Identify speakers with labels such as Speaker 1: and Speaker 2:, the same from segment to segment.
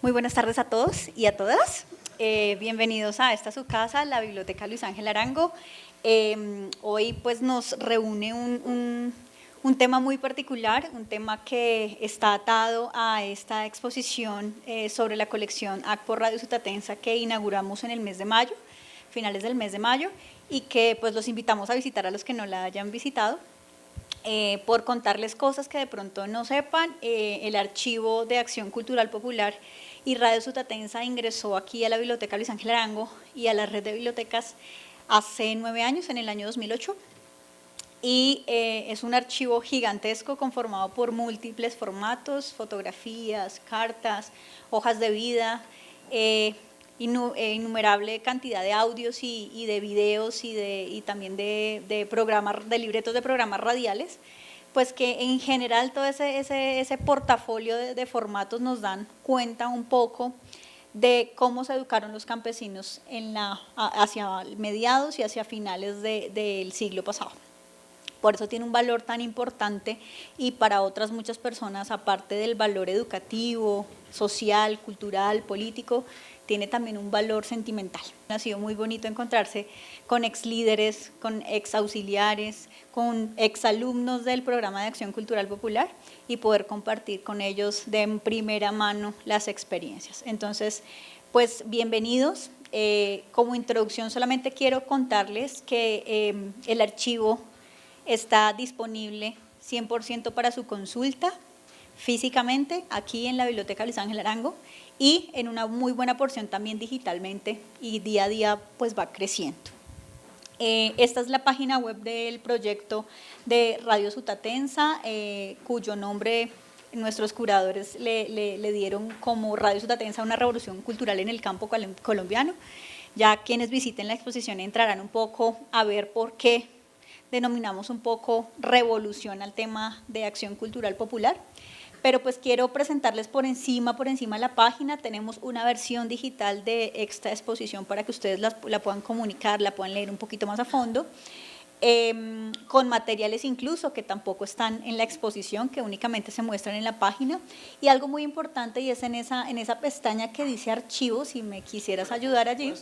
Speaker 1: Muy buenas tardes a todos y a todas. Bienvenidos a esta su casa, la Biblioteca Luis Ángel Arango. Hoy pues nos reúne un tema muy particular, un tema que está atado a esta exposición sobre la colección ACPO Radio Sutatensa que inauguramos en el mes de mayo, finales del mes de mayo, y que pues los invitamos a visitar a los que no la hayan visitado. Por contarles cosas que de pronto no sepan, el Archivo de Acción Cultural Popular y Radio Sutatensa ingresó aquí a la Biblioteca Luis Ángel Arango y a la red de bibliotecas hace 9 años, en el año 2008, y es un archivo gigantesco conformado por múltiples formatos, fotografías, cartas, hojas de vida, innumerable cantidad de audios y de videos y también de programas, de libretos de programas radiales, pues que en general todo ese portafolio de formatos nos dan cuenta un poco de cómo se educaron los campesinos hacia mediados y hacia finales del siglo pasado. Por eso tiene un valor tan importante y para otras muchas personas, aparte del valor educativo, social, cultural, político, tiene también un valor sentimental. Ha sido muy bonito encontrarse con ex líderes, con ex auxiliares, con ex alumnos del programa de Acción Cultural Popular y poder compartir con ellos de primera mano las experiencias. Entonces, pues bienvenidos. Como introducción solamente quiero contarles que el archivo está disponible 100% para su consulta físicamente aquí en la Biblioteca Luis Ángel Arango y en una muy buena porción también digitalmente, y día a día pues va creciendo. Esta es la página web del proyecto de Radio Sutatensa, cuyo nombre nuestros curadores le dieron como Radio Sutatensa, una revolución cultural en el campo colombiano. Ya quienes visiten la exposición entrarán un poco a ver por qué denominamos un poco revolución al tema de acción cultural popular, pero pues quiero presentarles por encima la página. Tenemos una versión digital de esta exposición para que ustedes la puedan comunicar, la puedan leer un poquito más a fondo, con materiales incluso que tampoco están en la exposición, que únicamente se muestran en la página. Y algo muy importante, y es en esa pestaña que dice archivos, si me quisieras ayudar allí,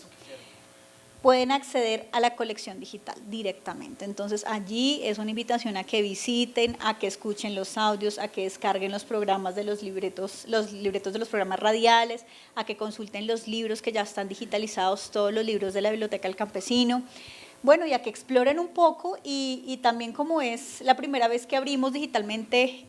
Speaker 1: pueden acceder a la colección digital directamente. Entonces allí es una invitación a que visiten, a que escuchen los audios, a que descarguen los programas de los libretos de los programas radiales, a que consulten los libros que ya están digitalizados, todos los libros de la Biblioteca del Campesino. Bueno, y a que exploren un poco y también, como es la primera vez que abrimos digitalmente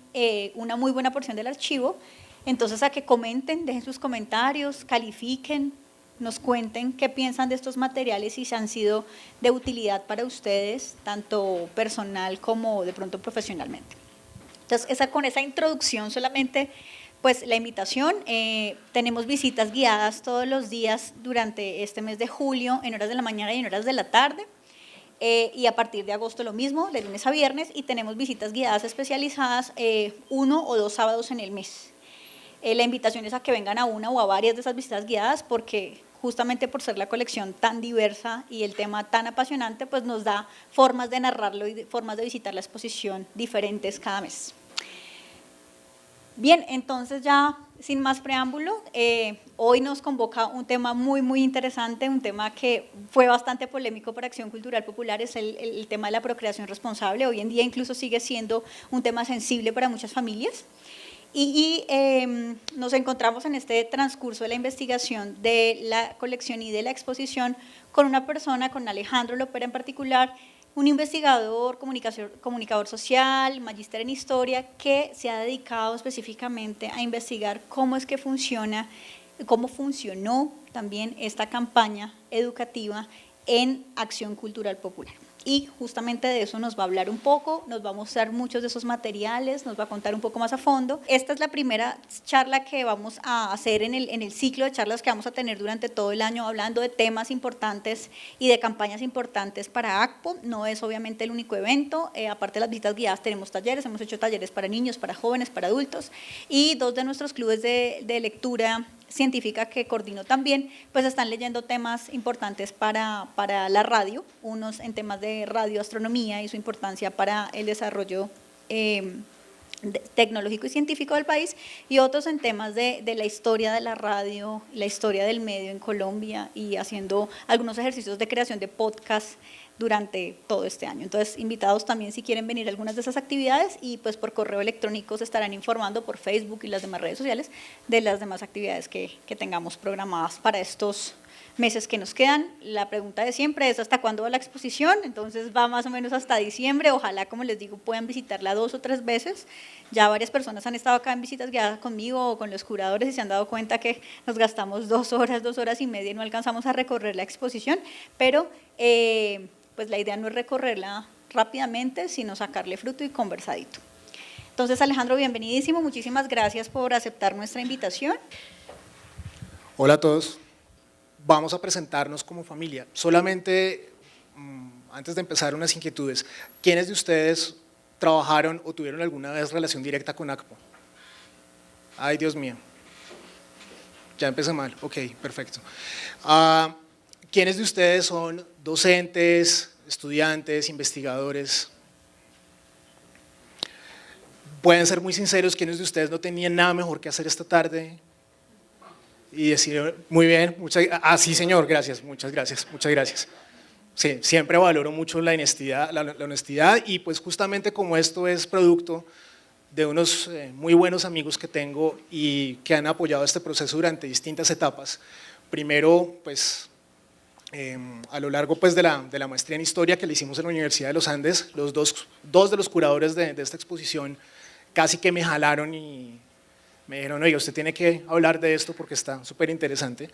Speaker 1: una muy buena porción del archivo, entonces a que comenten, dejen sus comentarios, califiquen, nos cuenten qué piensan de estos materiales y si han sido de utilidad para ustedes, tanto personal como de pronto profesionalmente. Entonces, con esa introducción solamente, pues la invitación, tenemos visitas guiadas todos los días durante este mes de julio, en horas de la mañana y en horas de la tarde, y a partir de agosto lo mismo, de lunes a viernes, y tenemos visitas guiadas especializadas 1 o 2 sábados en el mes. La invitación es a que vengan a una o a varias de esas visitas guiadas, porque justamente por ser la colección tan diversa y el tema tan apasionante, pues nos da formas de narrarlo y formas de visitar la exposición diferentes cada mes. Bien, entonces ya sin más preámbulo, hoy nos convoca un tema muy interesante, un tema que fue bastante polémico para Acción Cultural Popular, es el tema de la procreación responsable. Hoy en día incluso sigue siendo un tema sensible para muchas familias. Y nos encontramos en este transcurso de la investigación de la colección y de la exposición con una persona, con Alejandro Lopera en particular, un investigador, comunicador social, magíster en historia, que se ha dedicado específicamente a investigar cómo es que funciona, cómo funcionó también esta campaña educativa en Acción Cultural Popular. Y justamente de eso nos va a hablar un poco, nos va a mostrar muchos de esos materiales, nos va a contar un poco más a fondo. Esta es la primera charla que vamos a hacer en el ciclo de charlas que vamos a tener durante todo el año, hablando de temas importantes y de campañas importantes para ACPO. No es obviamente el único evento, aparte de las visitas guiadas tenemos talleres, hemos hecho talleres para niños, para jóvenes, para adultos, y 2 de nuestros clubes de lectura científica que coordino también, pues están leyendo temas importantes para la radio, unos en temas de radioastronomía y su importancia para el desarrollo tecnológico y científico del país, y otros en temas de la historia de la radio, la historia del medio en Colombia, y haciendo algunos ejercicios de creación de podcast durante todo este año. Entonces, invitados también si quieren venir a algunas de esas actividades, y pues por correo electrónico se estarán informando por Facebook y las demás redes sociales de las demás actividades que tengamos programadas para estos meses que nos quedan. La pregunta de siempre es ¿hasta cuándo va la exposición? Entonces va más o menos hasta diciembre. Ojalá, como les digo, puedan visitarla 2 o 3 veces. Ya varias personas han estado acá en visitas guiadas conmigo o con los curadores y se han dado cuenta que nos gastamos 2 horas, 2 horas y media y no alcanzamos a recorrer la exposición, pero pues la idea no es recorrerla rápidamente, sino sacarle fruto y conversadito. Entonces, Alejandro, bienvenidísimo, muchísimas gracias por aceptar nuestra invitación.
Speaker 2: Hola a todos. Vamos a presentarnos como familia. Solamente, antes de empezar, unas inquietudes. ¿Quiénes de ustedes trabajaron o tuvieron alguna vez relación directa con ACPO? Ay, Dios mío. Ya empecé mal. Ok, perfecto. ¿Quiénes de ustedes son docentes, estudiantes, investigadores? Pueden ser muy sinceros, ¿quiénes de ustedes no tenían nada mejor que hacer esta tarde? Y decir, muy bien, sí señor, gracias, muchas gracias, muchas gracias. Sí, siempre valoro mucho la honestidad y pues justamente como esto es producto de unos muy buenos amigos que tengo y que han apoyado este proceso durante distintas etapas. Primero, pues a lo largo pues, de la maestría en Historia que le hicimos en la Universidad de los Andes, los dos de los curadores de esta exposición casi que me jalaron y me dijeron, oye, usted tiene que hablar de esto porque está súper interesante.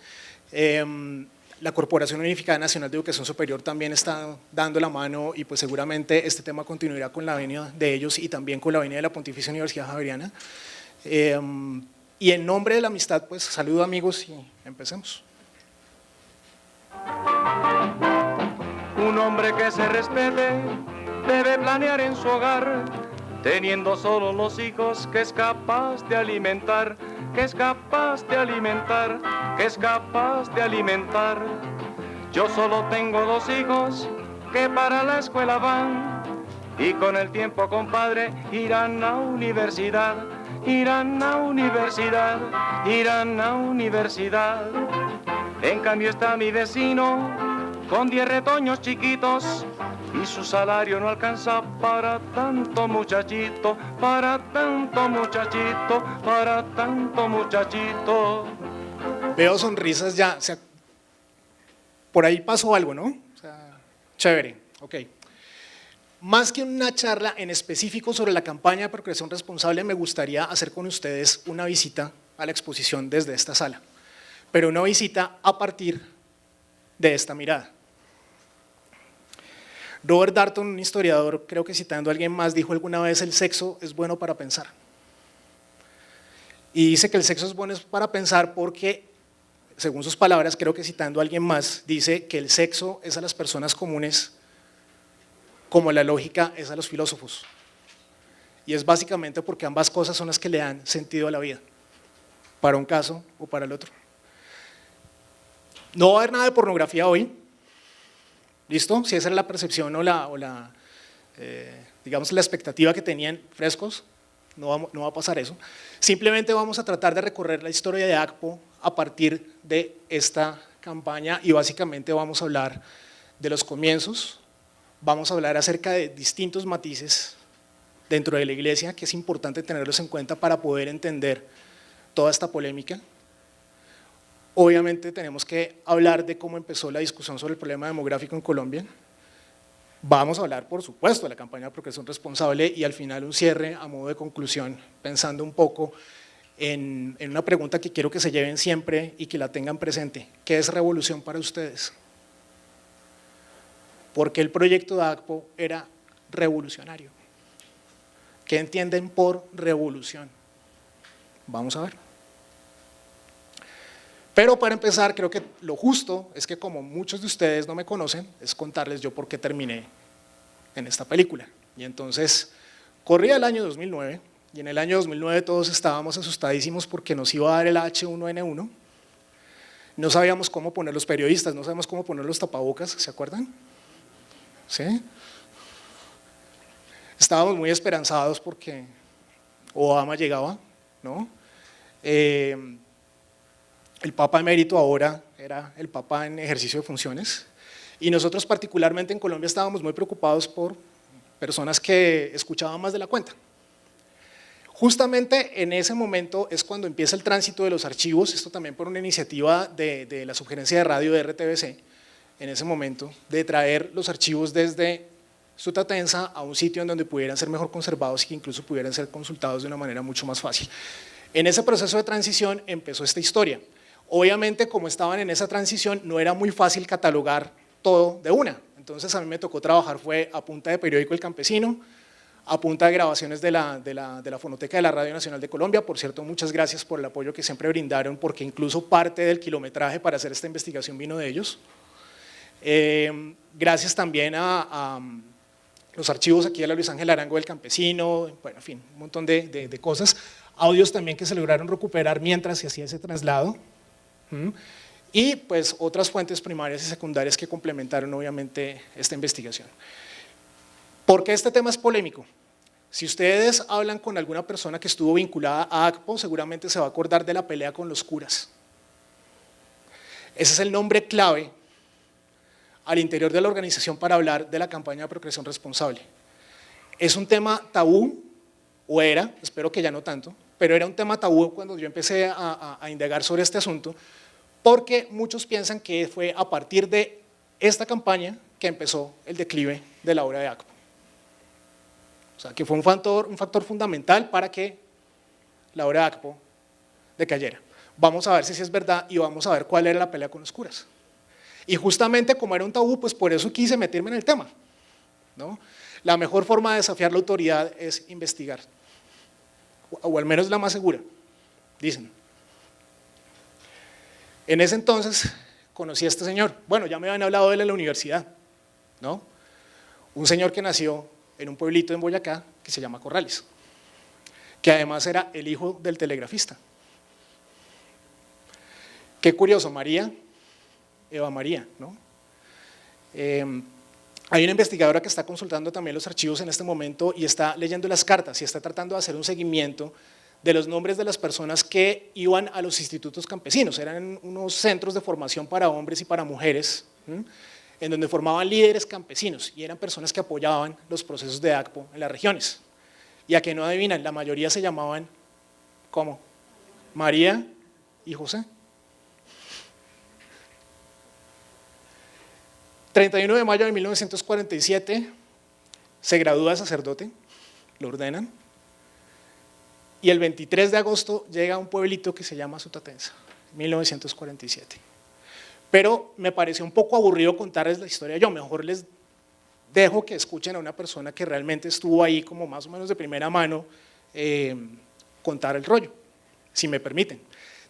Speaker 2: La Corporación Unificada Nacional de Educación Superior también está dando la mano y pues seguramente este tema continuará con la venia de ellos y también con la venia de la Pontificia Universidad Javeriana. Y en nombre de la amistad, pues saludo amigos y empecemos.
Speaker 3: Un hombre que se respete debe planear en su hogar, teniendo solo los hijos que es capaz de alimentar, que es capaz de alimentar, que es capaz de alimentar. Yo solo tengo 2 hijos que para la escuela van y con el tiempo, compadre, irán a universidad, irán a universidad, irán a universidad. En cambio está mi vecino con 10 retoños chiquitos y su salario no alcanza para tanto muchachito, para tanto muchachito, para tanto muchachito.
Speaker 2: Veo sonrisas ya, o sea, por ahí pasó algo, ¿no? O sea, chévere, ok. Más que una charla en específico sobre la campaña de procreación responsable, me gustaría hacer con ustedes una visita a la exposición desde esta sala, pero una visita a partir de esta mirada. Robert Darnton, un historiador, creo que citando a alguien más, dijo alguna vez: el sexo es bueno para pensar. Y dice que el sexo es bueno para pensar porque, según sus palabras, creo que citando a alguien más, dice que el sexo es a las personas comunes como la lógica es a los filósofos. Y es básicamente porque ambas cosas son las que le dan sentido a la vida, para un caso o para el otro. No va a haber nada de pornografía hoy. ¿Listo? Si esa era la percepción digamos la expectativa que tenían frescos, no va a pasar eso. Simplemente vamos a tratar de recorrer la historia de ACPO a partir de esta campaña y básicamente vamos a hablar de los comienzos, vamos a hablar acerca de distintos matices dentro de la iglesia que es importante tenerlos en cuenta para poder entender toda esta polémica. Obviamente tenemos que hablar de cómo empezó la discusión sobre el problema demográfico en Colombia. Vamos a hablar, por supuesto, de la campaña de procreación responsable y al final un cierre a modo de conclusión, pensando un poco en una pregunta que quiero que se lleven siempre y que la tengan presente. ¿Qué es revolución para ustedes? ¿Por qué el proyecto de ACPO era revolucionario? ¿Qué entienden por revolución? Vamos a ver. Pero para empezar, creo que lo justo es que como muchos de ustedes no me conocen, es contarles yo por qué terminé en esta película. Y entonces, corría el año 2009, y en el año 2009 todos estábamos asustadísimos porque nos iba a dar el H1N1. No sabíamos cómo poner los periodistas, no sabíamos cómo poner los tapabocas, ¿se acuerdan? ¿Sí? Estábamos muy esperanzados porque Obama llegaba, ¿no? El Papa emérito ahora era el Papa en ejercicio de funciones, y nosotros particularmente en Colombia estábamos muy preocupados por personas que escuchaban más de la cuenta. Justamente en ese momento es cuando empieza el tránsito de los archivos, esto también por una iniciativa de la Subgerencia de Radio de RTBC, en ese momento, de traer los archivos desde Sutatensa a un sitio en donde pudieran ser mejor conservados y que incluso pudieran ser consultados de una manera mucho más fácil. En ese proceso de transición empezó esta historia. Obviamente, como estaban en esa transición, no era muy fácil catalogar todo de una. Entonces a mí me tocó trabajar fue a punta de periódico El Campesino, a punta de grabaciones de la Fonoteca de la Radio Nacional de Colombia. Por cierto, muchas gracias por el apoyo que siempre brindaron, porque incluso parte del kilometraje para hacer esta investigación vino de ellos. Gracias también a los archivos aquí de la Luis Ángel Arango del Campesino, bueno, en fin, un montón de cosas. Audios también que se lograron recuperar mientras se hacía ese traslado. Y pues otras fuentes primarias y secundarias que complementaron obviamente esta investigación. ¿Por qué este tema es polémico? Si ustedes hablan con alguna persona que estuvo vinculada a ACPO, seguramente se va a acordar de la pelea con los curas. Ese es el nombre clave al interior de la organización para hablar de la campaña de procreación responsable. Es un tema tabú, o era, espero que ya no tanto, pero era un tema tabú cuando yo empecé a indagar sobre este asunto, porque muchos piensan que fue a partir de esta campaña que empezó el declive de la obra de ACPO. O sea, que fue un factor fundamental para que la obra de ACPO decayera. Vamos a ver si es verdad y vamos a ver cuál era la pelea con los curas. Y justamente como era un tabú, pues por eso quise meterme en el tema, ¿no? La mejor forma de desafiar la autoridad es investigar, o al menos la más segura, dicen. En ese entonces conocí a este señor, bueno, ya me habían hablado de él en la universidad, ¿no? Un señor que nació en un pueblito en Boyacá que se llama Corrales, que además era el hijo del telegrafista. Qué curioso, Eva María, ¿no? Hay una investigadora que está consultando también los archivos en este momento y está leyendo las cartas y está tratando de hacer un seguimiento de los nombres de las personas que iban a los institutos campesinos. Eran unos centros de formación para hombres y para mujeres, en donde formaban líderes campesinos y eran personas que apoyaban los procesos de ACPO en las regiones. Y a que no adivinan, la mayoría se llamaban, ¿cómo? María y José. 31 de mayo de 1947 se gradúa de sacerdote, lo ordenan, y el 23 de agosto llega a un pueblito que se llama Sutatensa, 1947. Pero me pareció un poco aburrido contarles la historia yo, mejor les dejo que escuchen a una persona que realmente estuvo ahí como más o menos de primera mano contar el rollo, si me permiten.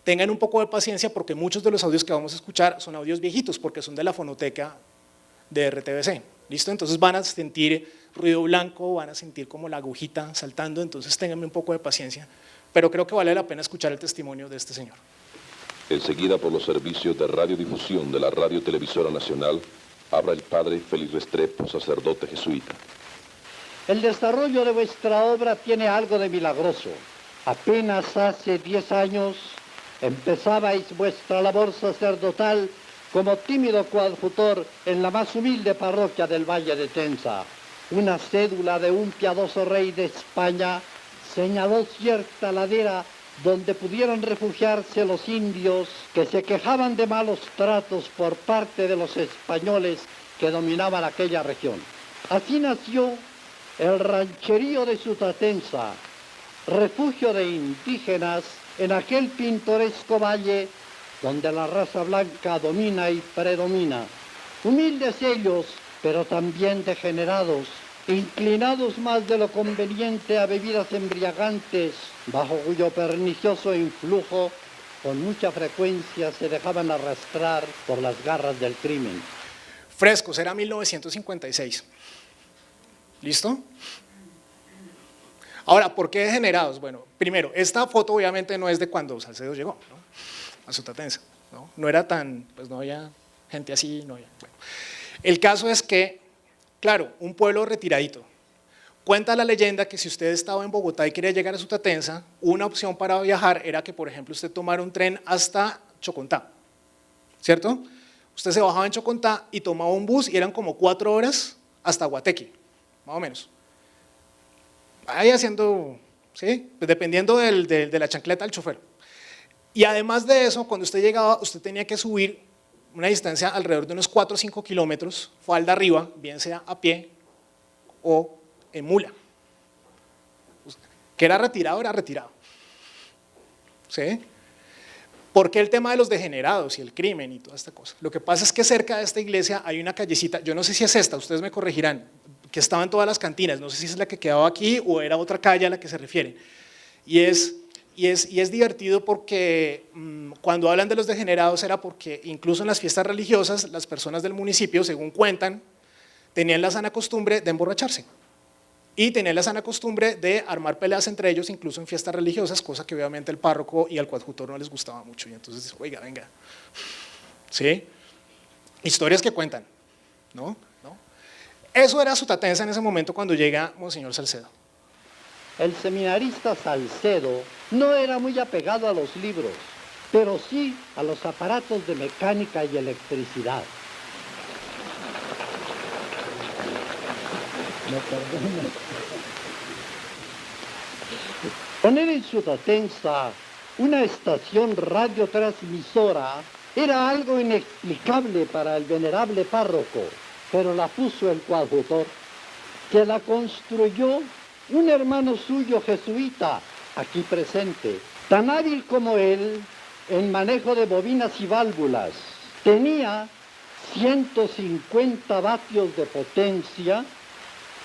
Speaker 2: Tengan un poco de paciencia porque muchos de los audios que vamos a escuchar son audios viejitos porque son de la fonoteca de RTBC, ¿listo? Entonces van a sentir ruido blanco, van a sentir como la agujita saltando, entonces ténganme un poco de paciencia, pero creo que vale la pena escuchar el testimonio de este señor.
Speaker 4: Enseguida, por los servicios de radiodifusión de la Radio Televisora Nacional, habla el padre Félix Restrepo, sacerdote jesuita.
Speaker 5: El desarrollo de vuestra obra tiene algo de milagroso. Apenas hace 10 años empezabais vuestra labor sacerdotal como tímido coadjutor en la más humilde parroquia del Valle de Tenza. Una cédula de un piadoso rey de España señaló cierta ladera donde pudieron refugiarse los indios que se quejaban de malos tratos por parte de los españoles que dominaban aquella región. Así nació el rancherío de Sutatensa, refugio de indígenas en aquel pintoresco valle donde la raza blanca domina y predomina. Humildes ellos, pero también degenerados, inclinados más de lo conveniente a bebidas embriagantes, bajo cuyo pernicioso influjo con mucha frecuencia se dejaban arrastrar por las garras del crimen.
Speaker 2: Frescos, era 1956. ¿Listo? Ahora, ¿por qué degenerados? Bueno, primero, esta foto obviamente no es de cuando Salcedo llegó, ¿no? A Sutatensa, ¿no? No era tan, pues no había gente así, no había, bueno. El caso es que, claro, un pueblo retiradito, Cuenta la leyenda que si usted estaba en Bogotá y quería llegar a Sutatenza, una opción para viajar era que, por ejemplo, usted tomara un tren hasta Chocontá, ¿cierto? Usted se bajaba en Chocontá y tomaba un bus y eran como 4 horas hasta Guateque, más o menos. Ahí haciendo, ¿sí? Pues dependiendo de la chancleta del chofer. Y además de eso, cuando usted llegaba, usted tenía que subir una distancia alrededor de unos 4 o 5 kilómetros, falda arriba, bien sea a pie o en mula. Que era retirado, ¿sí? ¿Por qué el tema de los degenerados y el crimen y toda esta cosa? Lo que pasa es que cerca de esta iglesia hay una callecita, yo no sé si es esta, ustedes me corregirán, que estaba en todas las cantinas, no sé si es la que quedaba aquí o era otra calle a la que se refiere. Y es divertido porque cuando hablan de los degenerados era porque incluso en las fiestas religiosas las personas del municipio, según cuentan, tenían la sana costumbre de emborracharse. Y tenían la sana costumbre de armar peleas entre ellos, incluso en fiestas religiosas, cosa que obviamente el párroco y al coadjutor no les gustaba mucho. Y entonces, oiga, venga. ¿Sí? Historias que cuentan, ¿no? Eso era Sutatenza en ese momento cuando llega Monseñor Salcedo.
Speaker 5: El seminarista Salcedo no era muy apegado a los libros, pero sí a los aparatos de mecánica y electricidad. Poner en Sutatenza una estación radiotransmisora era algo inexplicable para el venerable párroco, pero la puso el coadjutor, que la construyó un hermano suyo jesuita, aquí presente, tan hábil como él en manejo de bobinas y válvulas. Tenía 150 vatios de potencia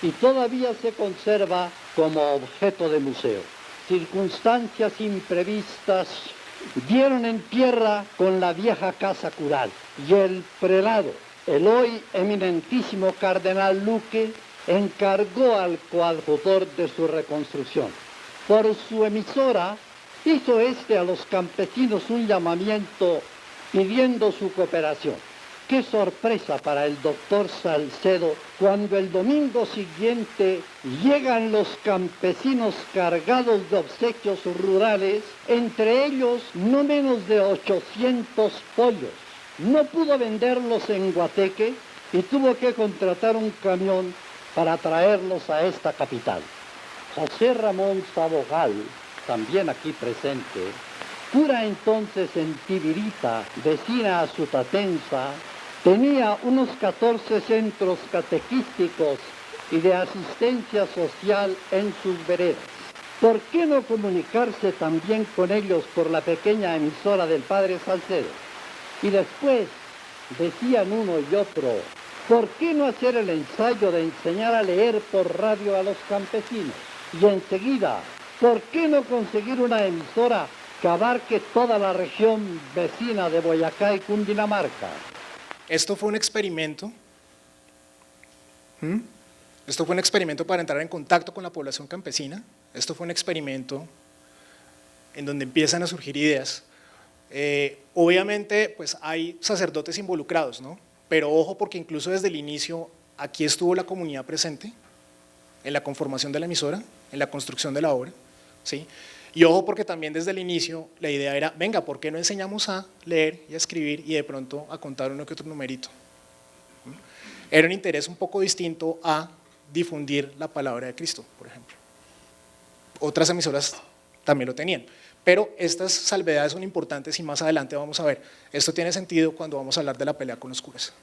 Speaker 5: y todavía se conserva como objeto de museo. Circunstancias imprevistas dieron en tierra con la vieja casa cural y el prelado, el hoy eminentísimo cardenal Luque, encargó al coadjutor de su reconstrucción. Por su emisora hizo a los campesinos un llamamiento pidiendo su cooperación. Qué sorpresa para el doctor Salcedo cuando el domingo siguiente llegan los campesinos cargados de obsequios rurales, entre ellos no menos de 800 pollos. No pudo venderlos en Guateque y tuvo que contratar un camión para traerlos a esta capital. José Ramón Sabogal, también aquí presente, cura entonces en Tibirita, vecina a Sutatenza, tenía unos 14 centros catequísticos y de asistencia social en sus veredas. ¿Por qué no comunicarse también con ellos por la pequeña emisora del padre Salcedo? Y después, decían uno y otro, ¿por qué no hacer el ensayo de enseñar a leer por radio a los campesinos? Y enseguida, ¿por qué no conseguir una emisora que abarque toda la región vecina de Boyacá y Cundinamarca?
Speaker 2: Esto fue un experimento. Esto fue un experimento para entrar en contacto con la población campesina. Esto fue un experimento en donde empiezan a surgir ideas. Obviamente, pues hay sacerdotes involucrados, ¿no? Pero ojo, porque incluso desde el inicio aquí estuvo la comunidad presente en la conformación de la emisora, en la construcción de la obra, ¿sí? Y ojo, porque también desde el inicio la idea era, venga, ¿por qué no enseñamos a leer y a escribir y de pronto a contar uno que otro numerito? Era un interés un poco distinto a difundir la palabra de Cristo, por ejemplo. Otras emisoras también lo tenían, pero estas salvedades son importantes y más adelante vamos a ver. Esto tiene sentido cuando vamos a hablar de la pelea con los curas.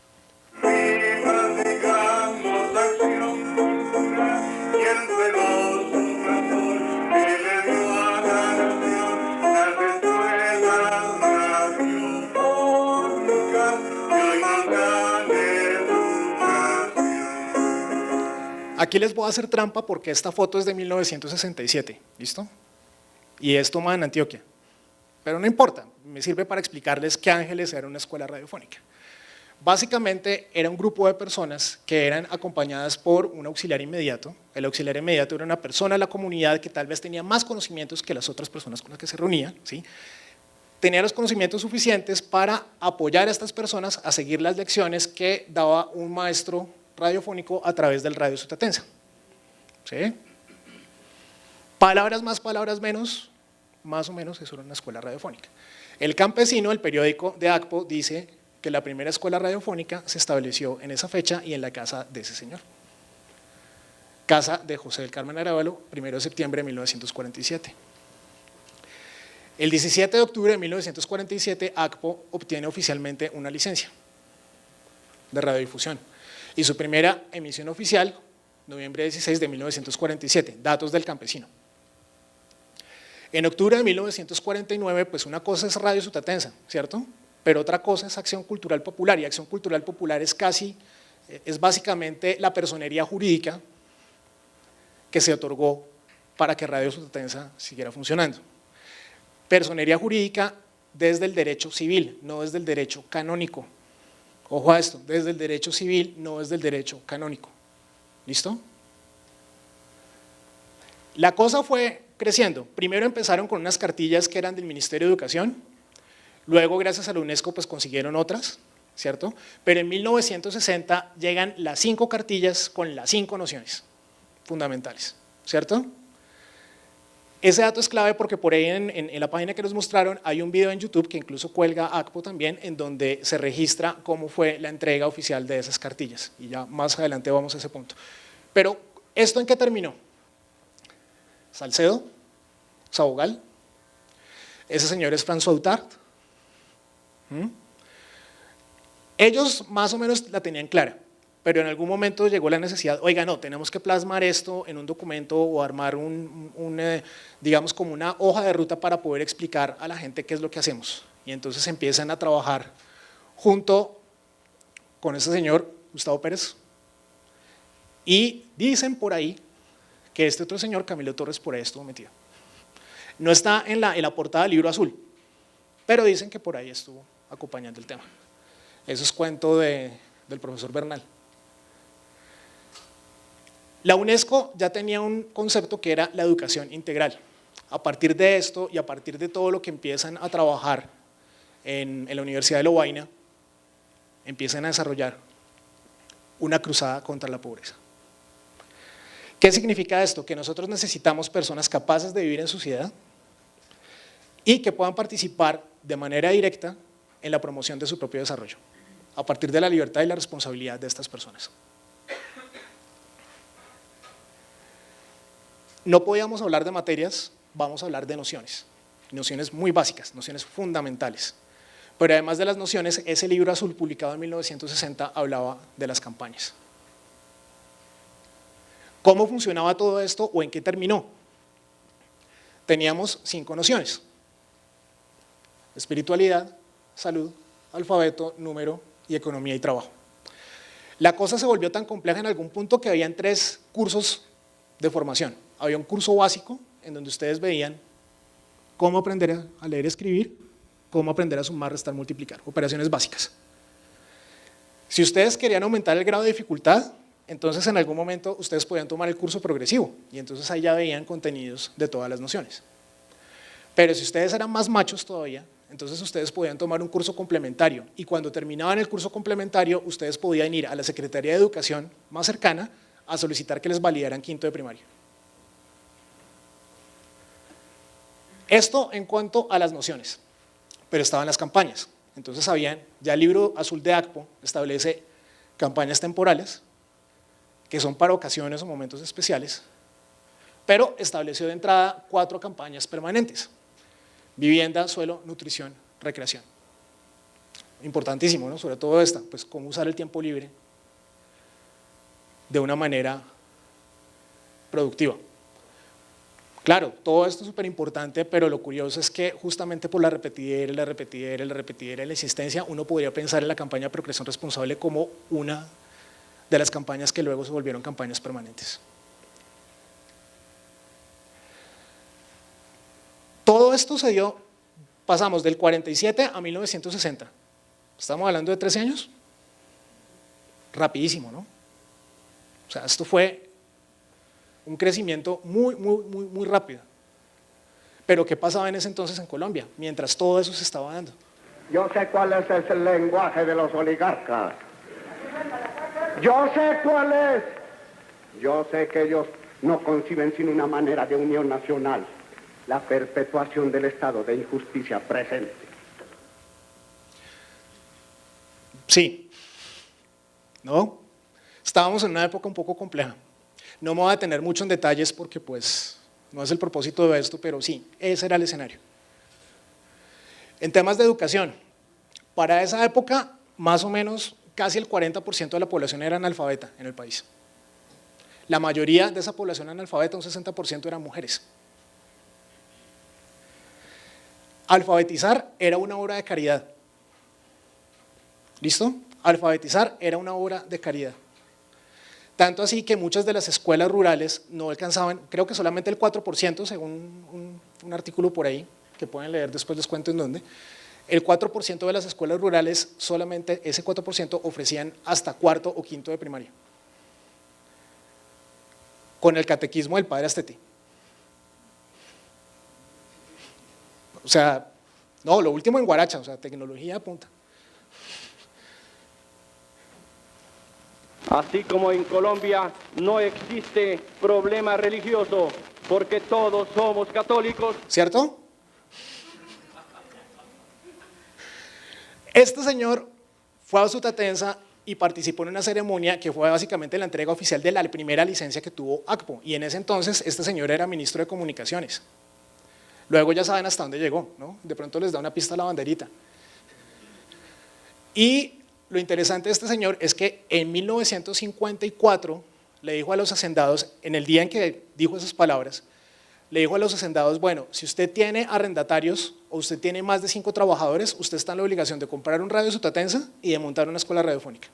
Speaker 2: Aquí les voy a hacer trampa porque esta foto es de 1967, ¿listo? Y es tomada en Antioquia, pero no importa, me sirve para explicarles que Ángeles era una escuela radiofónica. Básicamente era un grupo de personas que eran acompañadas por un auxiliar inmediato. El auxiliar inmediato era una persona de la comunidad que tal vez tenía más conocimientos que las otras personas con las que se reunía, ¿sí? Tenía los conocimientos suficientes para apoyar a estas personas a seguir las lecciones que daba un maestro radiofónico a través del radio Sutatenza. ¿Sí? Palabras más, palabras menos, más o menos eso era una escuela radiofónica. El Campesino, el periódico de ACPO, dice que la primera escuela radiofónica se estableció en esa fecha y en la casa de ese señor. Casa de José del Carmen Arevalo, 1 de septiembre de 1947. El 17 de octubre de 1947, ACPO obtiene oficialmente una licencia de radiodifusión y su primera emisión oficial, noviembre 16 de 1947, Datos del Campesino. En octubre de 1949, pues una cosa es Radio Sutatensa, ¿cierto? Pero otra cosa es Acción Cultural Popular, y Acción Cultural Popular es básicamente la personería jurídica que se otorgó para que Radio Sutatensa siguiera funcionando. Personería jurídica desde el derecho civil, no desde el derecho canónico. Ojo a esto, desde el derecho civil, no desde el derecho canónico. ¿Listo? La cosa fue creciendo. Primero empezaron con unas cartillas que eran del Ministerio de Educación, luego gracias a la UNESCO pues consiguieron otras, ¿cierto? Pero en 1960 llegan las 5 cartillas con las 5 nociones fundamentales, ¿cierto? Ese dato es clave porque por ahí en la página que nos mostraron hay un video en YouTube que incluso cuelga ACPO también, en donde se registra cómo fue la entrega oficial de esas cartillas, y ya más adelante vamos a ese punto. Pero, ¿esto en qué terminó? Salcedo, Sabogal, ese señor es François Outard. Ellos más o menos la tenían clara, pero en algún momento llegó la necesidad, oiga, no, tenemos que plasmar esto en un documento o armar digamos como una hoja de ruta para poder explicar a la gente qué es lo que hacemos. Y entonces empiezan a trabajar junto con ese señor, Gustavo Pérez, y dicen por ahí que este otro señor, Camilo Torres, por ahí estuvo metido. No está en la portada del Libro Azul, pero dicen que por ahí estuvo acompañando el tema. Eso es cuento del profesor Bernal. La UNESCO ya tenía un concepto que era la educación integral. A partir de esto y a partir de todo lo que empiezan a trabajar en la Universidad de Lovaina, empiezan a desarrollar una cruzada contra la pobreza. ¿Qué significa esto? Que nosotros necesitamos personas capaces de vivir en sociedad y que puedan participar de manera directa en la promoción de su propio desarrollo, a partir de la libertad y la responsabilidad de estas personas. No podíamos hablar de materias, vamos a hablar de nociones muy básicas, nociones fundamentales. Pero además de las nociones, ese Libro Azul publicado en 1960 hablaba de las campañas. ¿Cómo funcionaba todo esto o en qué terminó? Teníamos 5 nociones: espiritualidad, salud, alfabeto, número y economía y trabajo. La cosa se volvió tan compleja en algún punto que habían 3 cursos de formación. Había un curso básico en donde ustedes veían cómo aprender a leer y escribir, cómo aprender a sumar, restar, multiplicar, operaciones básicas. Si ustedes querían aumentar el grado de dificultad, entonces en algún momento ustedes podían tomar el curso progresivo y entonces ahí ya veían contenidos de todas las nociones. Pero si ustedes eran más machos todavía, entonces ustedes podían tomar un curso complementario y cuando terminaban el curso complementario ustedes podían ir a la Secretaría de Educación más cercana a solicitar que les validaran quinto de primaria. Esto en cuanto a las nociones, pero estaban las campañas. Entonces ya el Libro Azul de ACPO establece campañas temporales, que son para ocasiones o momentos especiales, pero estableció de entrada 4 campañas permanentes: vivienda, suelo, nutrición, recreación. Importantísimo, ¿no? Sobre todo esta, pues cómo usar el tiempo libre de una manera productiva. Claro, todo esto es súper importante, pero lo curioso es que justamente por la repetidera, la insistencia, uno podría pensar en la campaña de procreación responsable como una de las campañas que luego se volvieron campañas permanentes. Todo esto se dio, pasamos del 47 a 1960. Estamos hablando de 13 años. Rapidísimo, ¿no? O sea, esto fue un crecimiento muy rápido. Pero ¿qué pasaba en ese entonces en Colombia? Mientras todo eso se estaba dando.
Speaker 6: Yo sé cuál es el lenguaje de los oligarcas. Yo sé cuál es. Yo sé que ellos no conciben sino una manera de unión nacional, la perpetuación del estado de injusticia presente.
Speaker 2: Sí, ¿no? Estábamos en una época un poco compleja. No me voy a detener mucho en detalles porque pues no es el propósito de esto, pero sí, ese era el escenario. En temas de educación, para esa época, más o menos, casi el 40% de la población era analfabeta en el país. La mayoría de esa población analfabeta, un 60%, eran mujeres. Alfabetizar era una obra de caridad. ¿Listo? Alfabetizar era una obra de caridad. Tanto así que muchas de las escuelas rurales no alcanzaban, creo que solamente el 4%, según un artículo por ahí, que pueden leer, después les cuento en dónde, el 4% de las escuelas rurales, solamente ese 4% ofrecían hasta cuarto o quinto de primaria, con el catequismo del padre Astete. O sea, no, lo último en guaracha, o sea, tecnología de punta.
Speaker 3: Así como en Colombia no existe problema religioso porque todos somos católicos.
Speaker 2: ¿Cierto? Este señor fue a Sutatensa y participó en una ceremonia que fue básicamente la entrega oficial de la primera licencia que tuvo ACPO, y en ese entonces este señor era ministro de Comunicaciones. Luego ya saben hasta dónde llegó, ¿no? De pronto les da una pista a la banderita. Y lo interesante de este señor es que en 1954 le dijo a los hacendados, en el día en que dijo esas palabras, le dijo a los hacendados, bueno, si usted tiene arrendatarios o usted tiene más de 5 trabajadores, usted está en la obligación de comprar un radio Sutatensa y de montar una escuela radiofónica.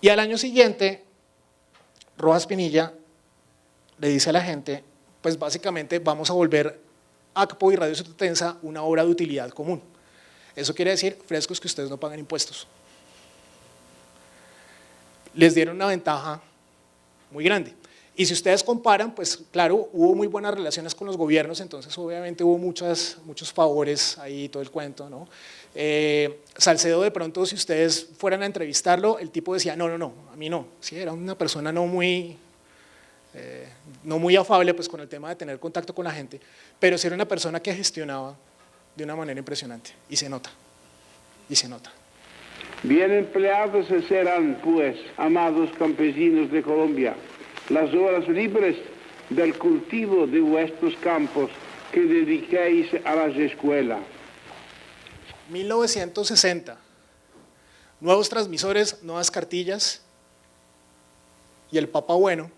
Speaker 2: Y al año siguiente, Rojas Pinilla le dice a la gente, pues básicamente vamos a volver ACPO y Radio Sutatensa una obra de utilidad común. Eso quiere decir, frescos, que ustedes no pagan impuestos. Les dieron una ventaja muy grande. Y si ustedes comparan, pues claro, hubo muy buenas relaciones con los gobiernos, entonces obviamente hubo muchos favores ahí, todo el cuento, ¿no? Salcedo, de pronto, si ustedes fueran a entrevistarlo, el tipo decía, no, a mí no. Sí, era una persona no muy afable pues, con el tema de tener contacto con la gente, pero sí era una persona que gestionaba de una manera impresionante, y se nota, y se nota.
Speaker 7: Bien empleados serán, pues, amados campesinos de Colombia, las horas libres del cultivo de vuestros campos que dediquéis a las escuelas.
Speaker 2: 1960, nuevos transmisores, nuevas cartillas, y el Papa Bueno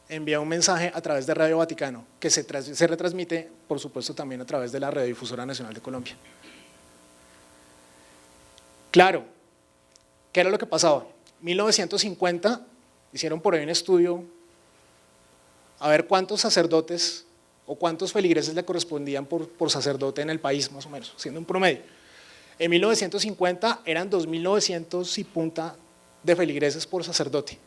Speaker 2: envía un mensaje a través de Radio Vaticano, que se retransmite, por supuesto, también a través de la Radiodifusora Nacional de Colombia. Claro, ¿qué era lo que pasaba? 1950, hicieron por ahí un estudio a ver cuántos sacerdotes o cuántos feligreses le correspondían por sacerdote en el país, más o menos, siendo un promedio. En 1950 eran 2.900 y punta de feligreses por sacerdote.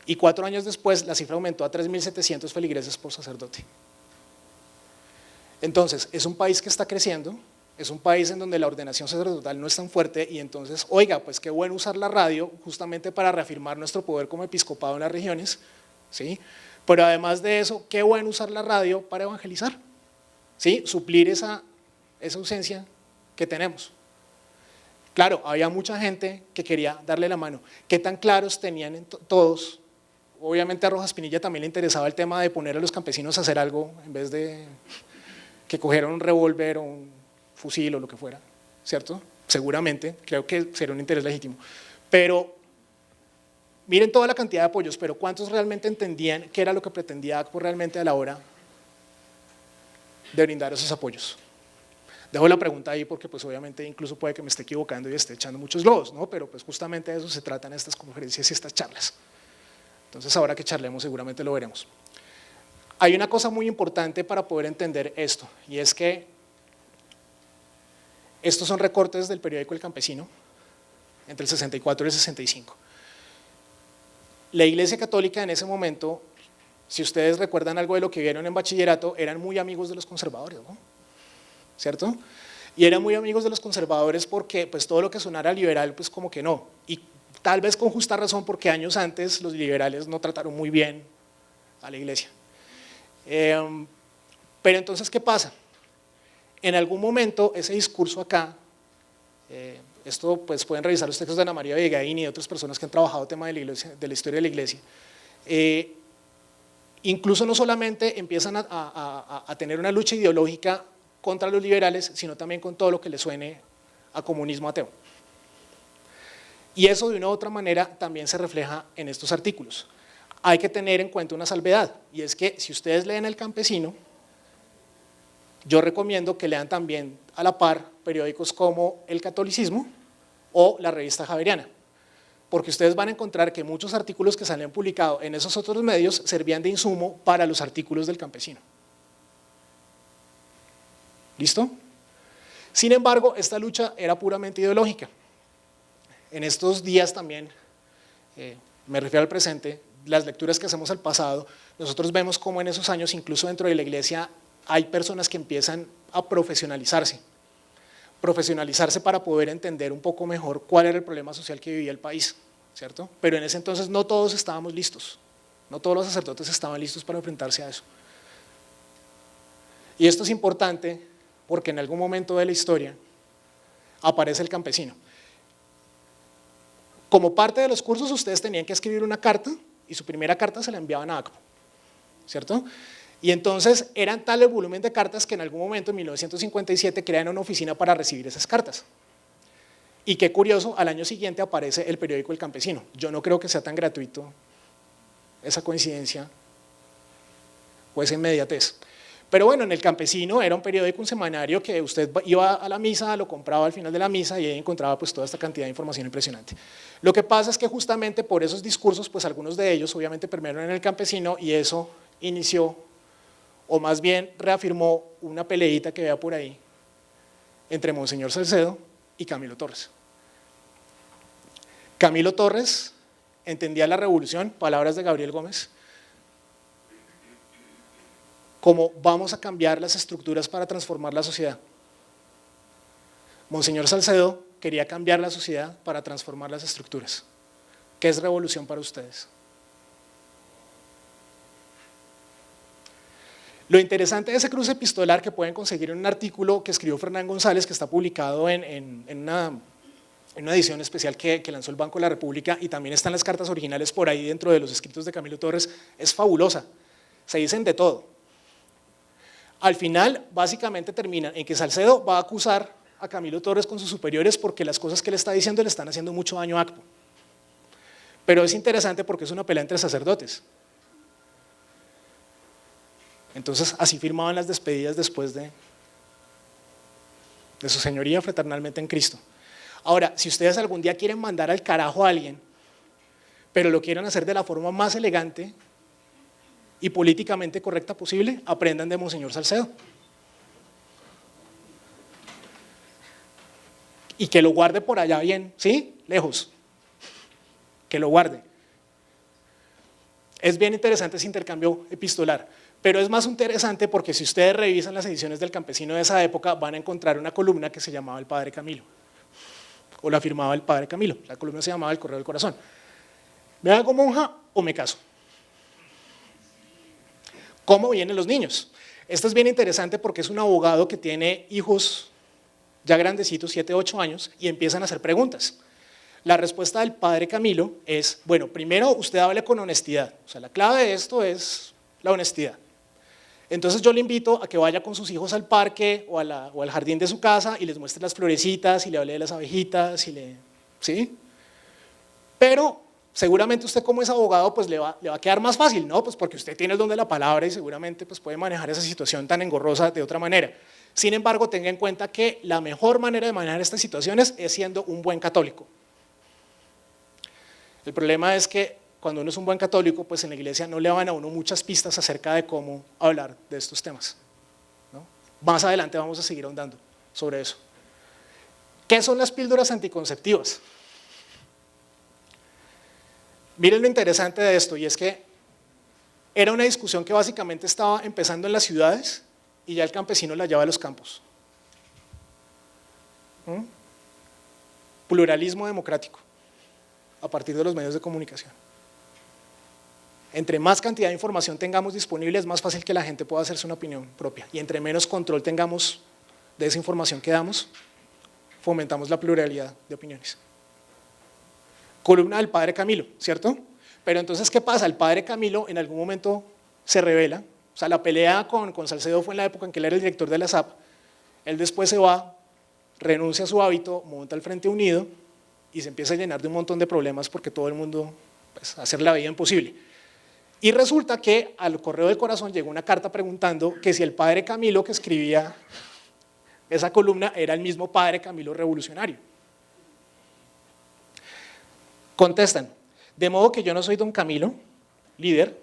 Speaker 2: Y 4 años después la cifra aumentó a 3.700 feligreses por sacerdote. Entonces, es un país que está creciendo, es un país en donde la ordenación sacerdotal no es tan fuerte, y entonces, oiga, pues qué bueno usar la radio justamente para reafirmar nuestro poder como episcopado en las regiones, ¿sí? Pero además de eso, qué bueno usar la radio para evangelizar, ¿sí? Suplir esa ausencia que tenemos. Claro, había mucha gente que quería darle la mano. ¿Qué tan claros tenían todos? Obviamente a Rojas Pinilla también le interesaba el tema de poner a los campesinos a hacer algo en vez de que cogieran un revólver o un fusil o lo que fuera, ¿cierto? Seguramente, creo que sería un interés legítimo. Pero miren toda la cantidad de apoyos, pero ¿cuántos realmente entendían qué era lo que pretendía ACPO realmente a la hora de brindar esos apoyos? Dejo la pregunta ahí porque pues obviamente incluso puede que me esté equivocando y esté echando muchos globos, ¿no? Pero pues justamente de eso se tratan estas conferencias y estas charlas. Entonces ahora que charlemos seguramente lo veremos. Hay una cosa muy importante para poder entender esto, y es que estos son recortes del periódico El Campesino entre el 64 y el 65. La Iglesia Católica en ese momento, si ustedes recuerdan algo de lo que vieron en bachillerato, eran muy amigos de los conservadores, ¿no? ¿Cierto? Y eran muy amigos de los conservadores porque pues todo lo que sonara liberal pues como que no, y tal vez con justa razón, porque años antes los liberales no trataron muy bien a la iglesia. Pero entonces, ¿qué pasa? En algún momento ese discurso acá, esto pues pueden revisar los textos de Ana María Villegaín y de otras personas que han trabajado el tema de la iglesia, de la historia de la iglesia, incluso no solamente empiezan a tener una lucha ideológica contra los liberales, sino también con todo lo que le suene a comunismo ateo. Y eso de una u otra manera también se refleja en estos artículos. Hay que tener en cuenta una salvedad, y es que si ustedes leen El Campesino, yo recomiendo que lean también a la par periódicos como El Catolicismo o la revista Javeriana, porque ustedes van a encontrar que muchos artículos que salían publicados en esos otros medios servían de insumo para los artículos del Campesino. ¿Listo? Sin embargo, esta lucha era puramente ideológica. En estos días también, me refiero al presente, las lecturas que hacemos al pasado, nosotros vemos cómo en esos años, incluso dentro de la iglesia, hay personas que empiezan a profesionalizarse para poder entender un poco mejor cuál era el problema social que vivía el país, ¿cierto? Pero en ese entonces no todos estábamos listos, no todos los sacerdotes estaban listos para enfrentarse a eso. Y esto es importante porque en algún momento de la historia aparece el campesino. Como parte de los cursos ustedes tenían que escribir una carta y su primera carta se la enviaban a ACPO, ¿cierto? Y entonces eran tal el volumen de cartas que en algún momento, en 1957, crean una oficina para recibir esas cartas. Y qué curioso, al año siguiente aparece el periódico El Campesino. Yo no creo que sea tan gratuito esa coincidencia o esa inmediatez. Pero bueno, en El Campesino era un periódico, un semanario que usted iba a la misa, lo compraba al final de la misa y ahí encontraba pues toda esta cantidad de información impresionante. Lo que pasa es que justamente por esos discursos, pues algunos de ellos obviamente permearon en El Campesino y eso inició, o más bien reafirmó una peleita que vea por ahí entre Monseñor Salcedo y Camilo Torres. Camilo Torres entendía la revolución, palabras de Gabriel Gómez, como vamos a cambiar las estructuras para transformar la sociedad. Monseñor Salcedo quería cambiar la sociedad para transformar las estructuras. ¿Qué es revolución para ustedes? Lo interesante de ese cruce epistolar que pueden conseguir en un artículo que escribió Fernán González, que está publicado en una edición especial que lanzó el Banco de la República, y también están las cartas originales por ahí dentro de los escritos de Camilo Torres, es fabulosa, se dicen de todo. Al final, básicamente terminan en que Salcedo va a acusar a Camilo Torres con sus superiores porque las cosas que le está diciendo le están haciendo mucho daño a ACPO. Pero es interesante porque es una pelea entre sacerdotes. Entonces, así firmaban las despedidas después de su señoría fraternalmente en Cristo. Ahora, si ustedes algún día quieren mandar al carajo a alguien, pero lo quieren hacer de la forma más elegante y políticamente correcta posible, aprendan de Monseñor Salcedo. Y que lo guarde por allá bien, ¿sí? Lejos. Que lo guarde. Es bien interesante ese intercambio epistolar, pero es más interesante porque si ustedes revisan las ediciones del Campesino de esa época, van a encontrar una columna que se llamaba El Padre Camilo, o la firmaba el Padre Camilo. La columna se llamaba El Correo del Corazón. ¿Me hago monja o me caso? ¿Cómo vienen los niños? Esto es bien interesante porque es un abogado que tiene hijos ya grandecitos, 7, 8 años, y empiezan a hacer preguntas. La respuesta del Padre Camilo es, bueno, primero usted hable con honestidad, o sea, la clave de esto es la honestidad. Entonces yo le invito a que vaya con sus hijos al parque o al jardín de su casa y les muestre las florecitas y le hable de las abejitas, ¿sí? Pero seguramente usted como es abogado pues le va a quedar más fácil, ¿no? Pues porque usted tiene el don de la palabra y seguramente pues puede manejar esa situación tan engorrosa de otra manera. Sin embargo, tenga en cuenta que la mejor manera de manejar estas situaciones es siendo un buen católico. El problema es que cuando uno es un buen católico, pues en la iglesia no le van a uno muchas pistas acerca de cómo hablar de estos temas, ¿no? Más adelante vamos a seguir ahondando sobre eso. ¿Qué son las píldoras anticonceptivas? Miren lo interesante de esto, y es que era una discusión que básicamente estaba empezando en las ciudades y ya el campesino la lleva a los campos. Pluralismo democrático. a partir de los medios de comunicación. Entre más cantidad de información tengamos disponible, es más fácil que la gente pueda hacerse una opinión propia. Y entre menos control tengamos de esa información que damos, fomentamos la pluralidad de opiniones. Columna del padre Camilo, ¿cierto? Pero entonces, ¿qué pasa? El padre Camilo en algún momento se rebela. O sea, la pelea con Salcedo fue en la época en que él era el director de la SAP. Él después se va, renuncia a su hábito, monta el Frente Unido y se empieza a llenar de un montón de problemas porque todo el mundo, pues, hacer la vida imposible. Y resulta que al Correo del Corazón llegó una carta preguntando que si el padre Camilo que escribía esa columna era el mismo padre Camilo revolucionario. Contestan, de modo que yo no soy don Camilo, líder,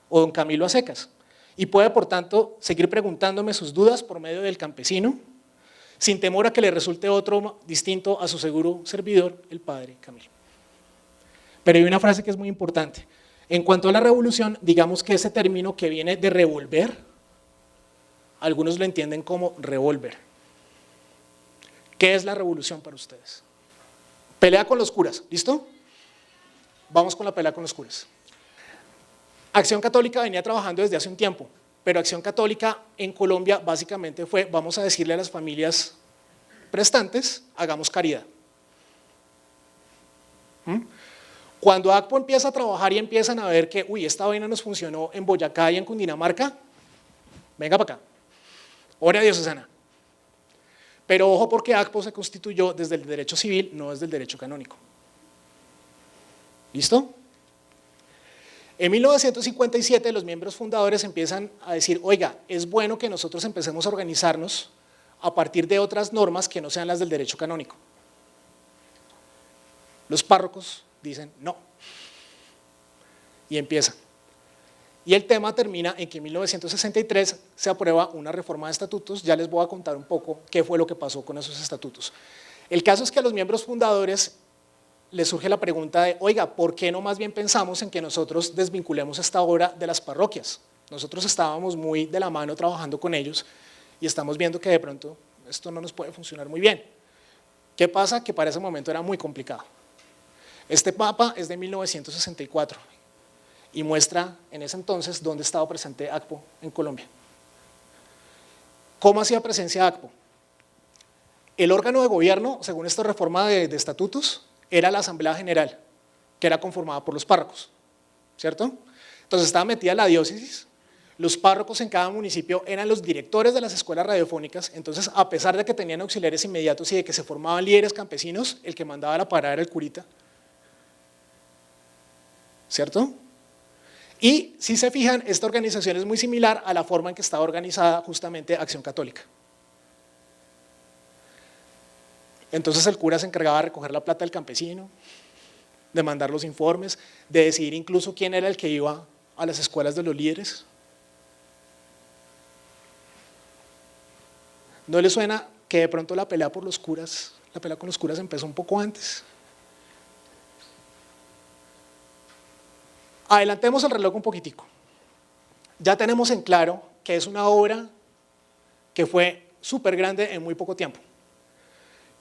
Speaker 2: o don Camilo a secas, y puede por tanto seguir preguntándome sus dudas por medio del campesino, sin temor a que le resulte otro distinto a su seguro servidor, el padre Camilo. Pero hay una frase que es muy importante. En cuanto a la revolución, digamos que ese término que viene de revolver, algunos lo entienden como revólver. ¿Qué es la revolución para ustedes? Pelea con los curas, ¿listo? Vamos con la pelea con los curas. Acción Católica venía trabajando desde hace un tiempo, pero Acción Católica en Colombia básicamente fue, vamos a decirle a las familias prestantes, hagamos caridad. Cuando ACPO empieza a trabajar y empiezan a ver que, uy, esta vaina nos funcionó en Boyacá y en Cundinamarca, venga para acá, ore a Dios, Susana. Pero ojo porque ACPO se constituyó desde el derecho civil, no desde el derecho canónico. ¿Listo? En 1957 los miembros fundadores empiezan a decir, oiga, es bueno que nosotros empecemos a organizarnos a partir de otras normas que no sean las del derecho canónico. Los párrocos dicen no. Y empiezan. Y el tema termina en que en 1963 se aprueba una reforma de estatutos. Ya les voy a contar un poco qué fue lo que pasó con esos estatutos. El caso es que a los miembros fundadores les surge la pregunta de, oiga, ¿por qué no más bien pensamos en que nosotros desvinculemos esta obra de las parroquias? Nosotros estábamos muy de la mano trabajando con ellos y estamos viendo que de pronto esto no nos puede funcionar muy bien. ¿Qué pasa? Que para ese momento era muy complicado. Este mapa es de 1964 y muestra en ese entonces dónde estaba presente ACPO en Colombia. ¿Cómo hacía presencia ACPO? El órgano de gobierno, según esta reforma de estatutos, era la Asamblea General, que era conformada por los párrocos, ¿cierto? Entonces estaba metida la diócesis, los párrocos en cada municipio eran los directores de las escuelas radiofónicas, entonces a pesar de que tenían auxiliares inmediatos y de que se formaban líderes campesinos, el que mandaba la parada era el curita, ¿cierto? Y si se fijan, esta organización es muy similar a la forma en que estaba organizada justamente Acción Católica. Entonces el cura se encargaba de recoger la plata del campesino, de mandar los informes, de decidir incluso quién era el que iba a las escuelas de los líderes. ¿No les suena que de pronto la pelea por los curas, la pelea con los curas empezó un poco antes? Adelantemos el reloj un poquitico. Ya tenemos en claro que es una obra que fue súper grande en muy poco tiempo,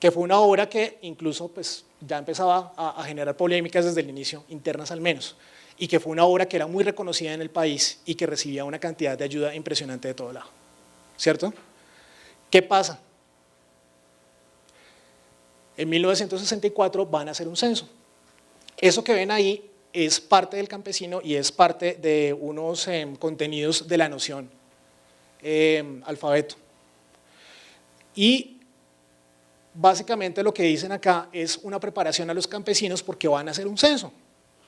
Speaker 2: que fue una obra que incluso pues, ya empezaba a generar polémicas desde el inicio, internas al menos, y que fue una obra que era muy reconocida en el país y que recibía una cantidad de ayuda impresionante de todo lado, ¿cierto? ¿Qué pasa? En 1964 van a hacer un censo. Eso que ven ahí es parte del campesino y es parte de unos contenidos de la noción alfabeto. Y básicamente lo que dicen acá es una preparación a los campesinos porque van a hacer un censo.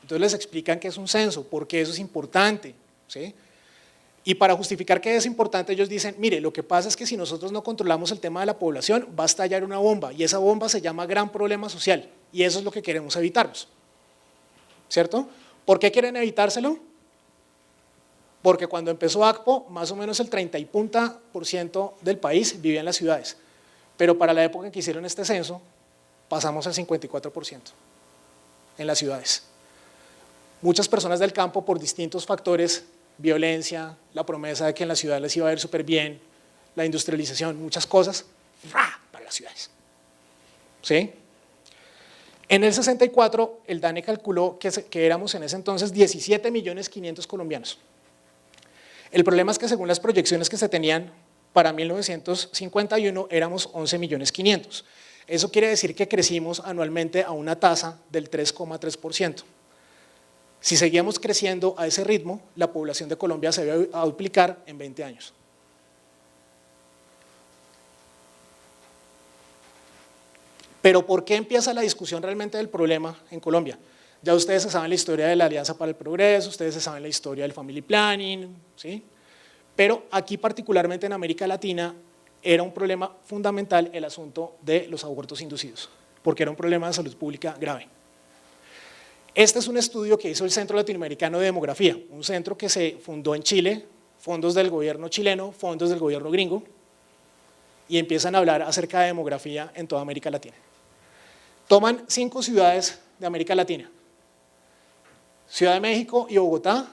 Speaker 2: Entonces les explican qué es un censo, por qué eso es importante, ¿sí? Y para justificar que es importante ellos dicen, mire, lo que pasa es que si nosotros no controlamos el tema de la población va a estallar una bomba y esa bomba se llama gran problema social y eso es lo que queremos evitarnos, ¿cierto? ¿Por qué quieren evitárselo? Porque cuando empezó ACPO más o menos el 30% del país vivía en las ciudades. Pero para la época en que hicieron este censo, pasamos al 54% en las ciudades. Muchas personas del campo, por distintos factores, violencia, la promesa de que en la ciudad les iba a ir súper bien, la industrialización, muchas cosas, para las ciudades. ¿Sí? En el 64, el DANE calculó que éramos en ese entonces 17.500.000 colombianos. El problema es que según las proyecciones que se tenían para 1951 éramos 11.500.000. Eso quiere decir que crecimos anualmente a una tasa del 3,3%. Si seguíamos creciendo a ese ritmo, la población de Colombia se iba a duplicar en 20 años. Pero ¿por qué empieza la discusión realmente del problema en Colombia? Ya ustedes se saben la historia de la Alianza para el Progreso, ustedes se saben la historia del Family Planning, ¿sí? Pero aquí particularmente en América Latina era un problema fundamental el asunto de los abortos inducidos, porque era un problema de salud pública grave. Este es un estudio que hizo el Centro Latinoamericano de Demografía, un centro que se fundó en Chile, fondos del gobierno chileno, fondos del gobierno gringo, y empiezan a hablar acerca de demografía en toda América Latina. Toman 5 ciudades de América Latina, Ciudad de México y Bogotá,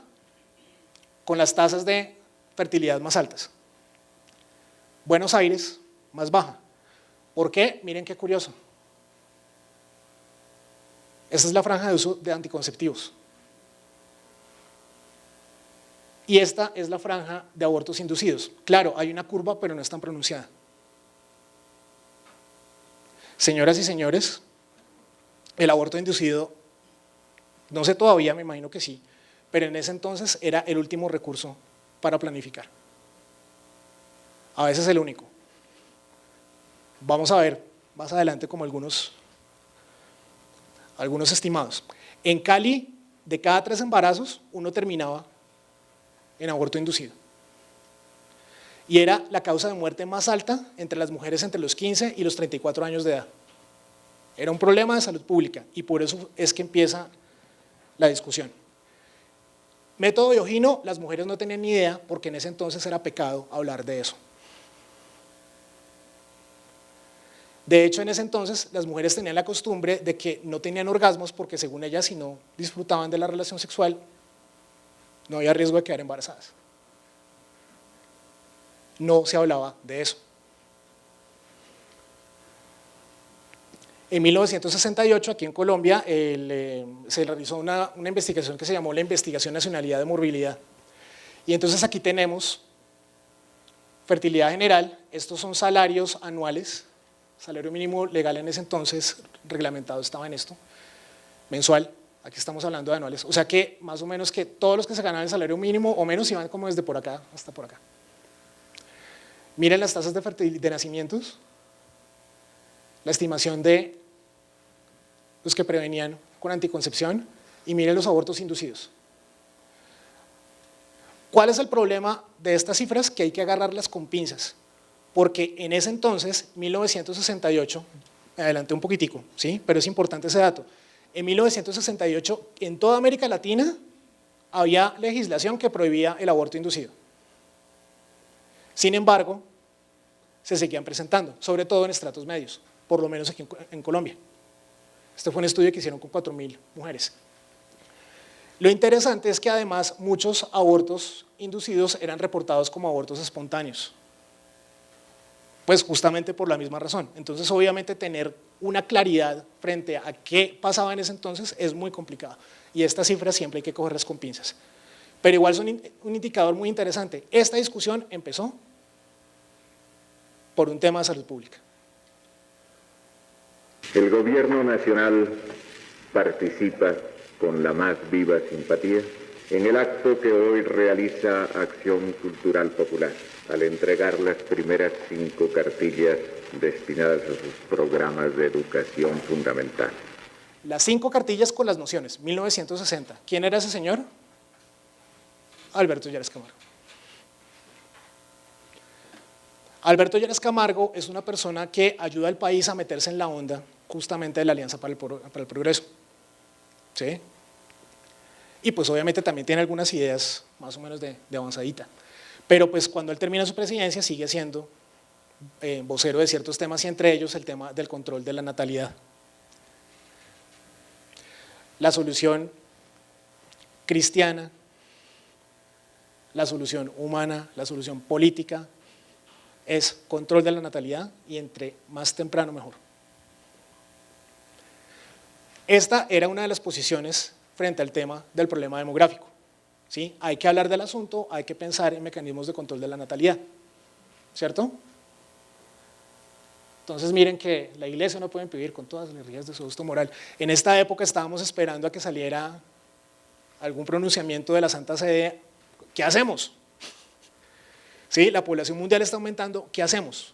Speaker 2: con las tasas de fertilidad más altas. Buenos Aires, más baja. ¿Por qué? Miren qué curioso. Esta es la franja de uso de anticonceptivos. Y esta es la franja de abortos inducidos. Claro, hay una curva, pero no es tan pronunciada. Señoras y señores, el aborto inducido, no sé todavía, me imagino que sí, pero en ese entonces era el último recurso para planificar. A veces el único. Vamos a ver más adelante como algunos estimados. En Cali, de cada 3 embarazos, 1 terminaba en aborto inducido. Y era la causa de muerte más alta entre las mujeres entre los 15 y los 34 años de edad. Era un problema de salud pública y por eso es que empieza la discusión. Método Diogino, las mujeres no tenían ni idea porque en ese entonces era pecado hablar de eso. De hecho, en ese entonces las mujeres tenían la costumbre de que no tenían orgasmos porque según ellas si no disfrutaban de la relación sexual no había riesgo de quedar embarazadas. No se hablaba de eso. En 1968, aquí en Colombia, se realizó una investigación que se llamó la Investigación Nacionalidad de Morbilidad. Y entonces aquí tenemos fertilidad general, estos son salarios anuales, salario mínimo legal en ese entonces, reglamentado estaba en esto, mensual, aquí estamos hablando de anuales, o sea que más o menos que todos los que se ganaban el salario mínimo o menos iban como desde por acá hasta por acá. Miren las tasas de nacimientos, la estimación de los que prevenían con anticoncepción y miren los abortos inducidos. ¿Cuál es el problema de estas cifras? Que hay que agarrarlas con pinzas, porque en ese entonces, 1968, me adelanté un poquitico, ¿sí? Pero es importante ese dato, en 1968 en toda América Latina había legislación que prohibía el aborto inducido. Sin embargo, se seguían presentando, sobre todo en estratos medios, por lo menos aquí en Colombia. Este fue un estudio que hicieron con 4.000 mujeres. Lo interesante es que además muchos abortos inducidos eran reportados como abortos espontáneos, pues justamente por la misma razón. Entonces obviamente tener una claridad frente a qué pasaba en ese entonces es muy complicado y estas cifras siempre hay que cogerlas con pinzas. Pero igual son un indicador muy interesante. Esta discusión empezó por un tema de salud pública.
Speaker 8: El gobierno nacional participa con la más viva simpatía en el acto que hoy realiza Acción Cultural Popular, al entregar las primeras 5 cartillas destinadas a sus programas de educación fundamental.
Speaker 2: Las 5 cartillas con las nociones, 1960. ¿Quién era ese señor? Alberto Lleras Camargo. Alberto Lleras Camargo es una persona que ayuda al país a meterse en la onda justamente de la Alianza para el Progreso. ¿Sí? Y pues obviamente también tiene algunas ideas más o menos de avanzadita. Pero pues cuando él termina su presidencia sigue siendo vocero de ciertos temas y entre ellos el tema del control de la natalidad. La solución cristiana, la solución humana, la solución política es control de la natalidad y entre más temprano mejor. Esta era una de las posiciones frente al tema del problema demográfico. ¿Sí? Hay que hablar del asunto, hay que pensar en mecanismos de control de la natalidad, ¿cierto? Entonces miren que la iglesia no puede impedir con todas las energías de su gusto moral. En esta época estábamos esperando a que saliera algún pronunciamiento de la Santa Sede. ¿Qué hacemos? ¿Sí? La población mundial está aumentando, ¿qué hacemos?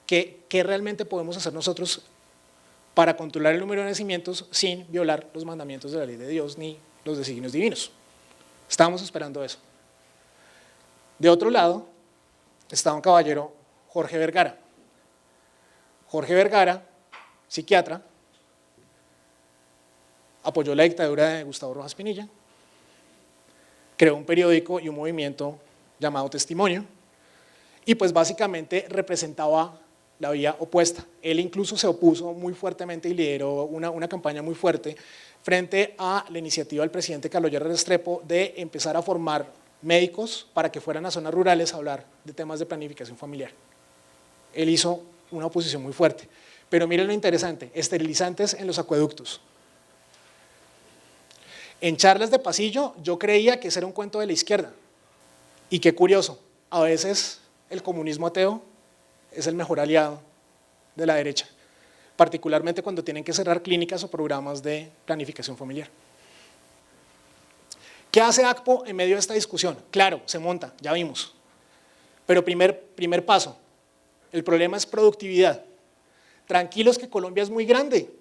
Speaker 2: ¿Qué realmente podemos hacer nosotros para controlar el número de nacimientos sin violar los mandamientos de la ley de Dios ni los designios divinos? Estábamos esperando eso. De otro lado, estaba un caballero, Jorge Vergara. Jorge Vergara, psiquiatra, apoyó la dictadura de Gustavo Rojas Pinilla, creó un periódico y un movimiento llamado Testimonio, y pues básicamente representaba la vía opuesta. Él incluso se opuso muy fuertemente y lideró una campaña muy fuerte frente a la iniciativa del presidente Carlos Lleras Restrepo de empezar a formar médicos para que fueran a zonas rurales a hablar de temas de planificación familiar. Él hizo una oposición muy fuerte. Pero miren lo interesante, esterilizantes en los acueductos. En charlas de pasillo yo creía que ese era un cuento de la izquierda. Y qué curioso, a veces el comunismo ateo es el mejor aliado de la derecha, particularmente cuando tienen que cerrar clínicas o programas de planificación familiar. ¿Qué hace ACPO en medio de esta discusión? Claro, se monta, ya vimos. Pero primer paso, el problema es productividad. Tranquilos que Colombia es muy grande.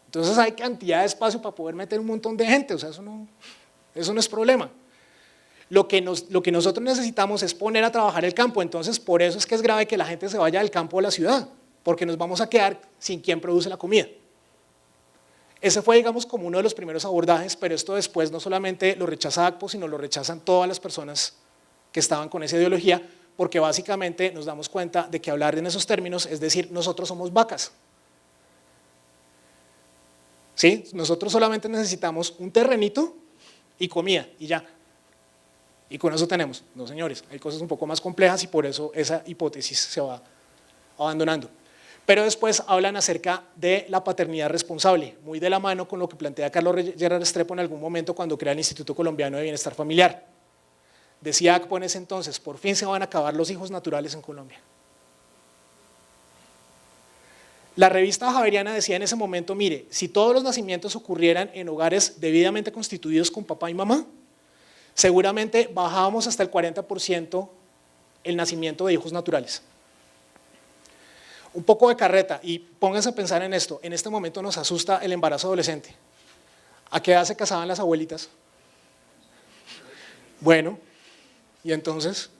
Speaker 2: Entonces hay cantidad de espacio para poder meter un montón de gente, o sea, eso no es problema. Lo que nosotros necesitamos es poner a trabajar el campo, entonces por eso es que es grave que la gente se vaya del campo a la ciudad, porque nos vamos a quedar sin quien produce la comida. Ese fue, digamos, como uno de los primeros abordajes, pero esto después no solamente lo rechaza ACPO, sino lo rechazan todas las personas que estaban con esa ideología, porque básicamente nos damos cuenta de que hablar en esos términos es decir, nosotros somos vacas. ¿Sí? Nosotros solamente necesitamos un terrenito y comida, y ya. Y con eso tenemos. No, señores, hay cosas un poco más complejas y por eso esa hipótesis se va abandonando. Pero después hablan acerca de la paternidad responsable, muy de la mano con lo que plantea Carlos Lleras Restrepo en algún momento cuando crea el Instituto Colombiano de Bienestar Familiar. Decía ACPO en ese entonces, por fin se van a acabar los hijos naturales en Colombia. La revista Javeriana decía en ese momento, mire, si todos los nacimientos ocurrieran en hogares debidamente constituidos con papá y mamá, seguramente bajábamos hasta el 40% el nacimiento de hijos naturales. Un poco de carreta y pónganse a pensar en esto, en este momento nos asusta el embarazo adolescente. ¿A qué edad se casaban las abuelitas? Bueno, y entonces,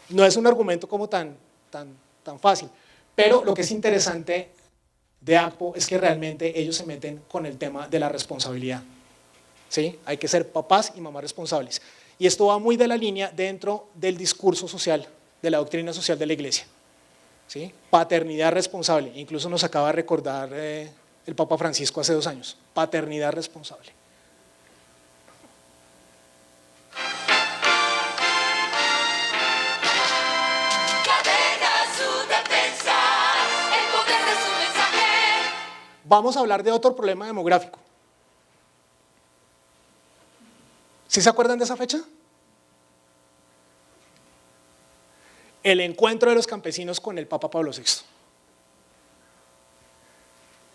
Speaker 2: no es un argumento como tan fácil, pero lo que es interesante de ACPO es que realmente ellos se meten con el tema de la responsabilidad. ¿Sí? Hay que ser papás y mamás responsables. Y esto va muy de la línea dentro del discurso social, de la doctrina social de la Iglesia. ¿Sí? Paternidad responsable, incluso nos acaba de recordar el Papa Francisco hace 2 años, paternidad responsable. Vamos a hablar de otro problema demográfico. ¿Sí se acuerdan de esa fecha? El encuentro de los campesinos con el Papa Pablo VI.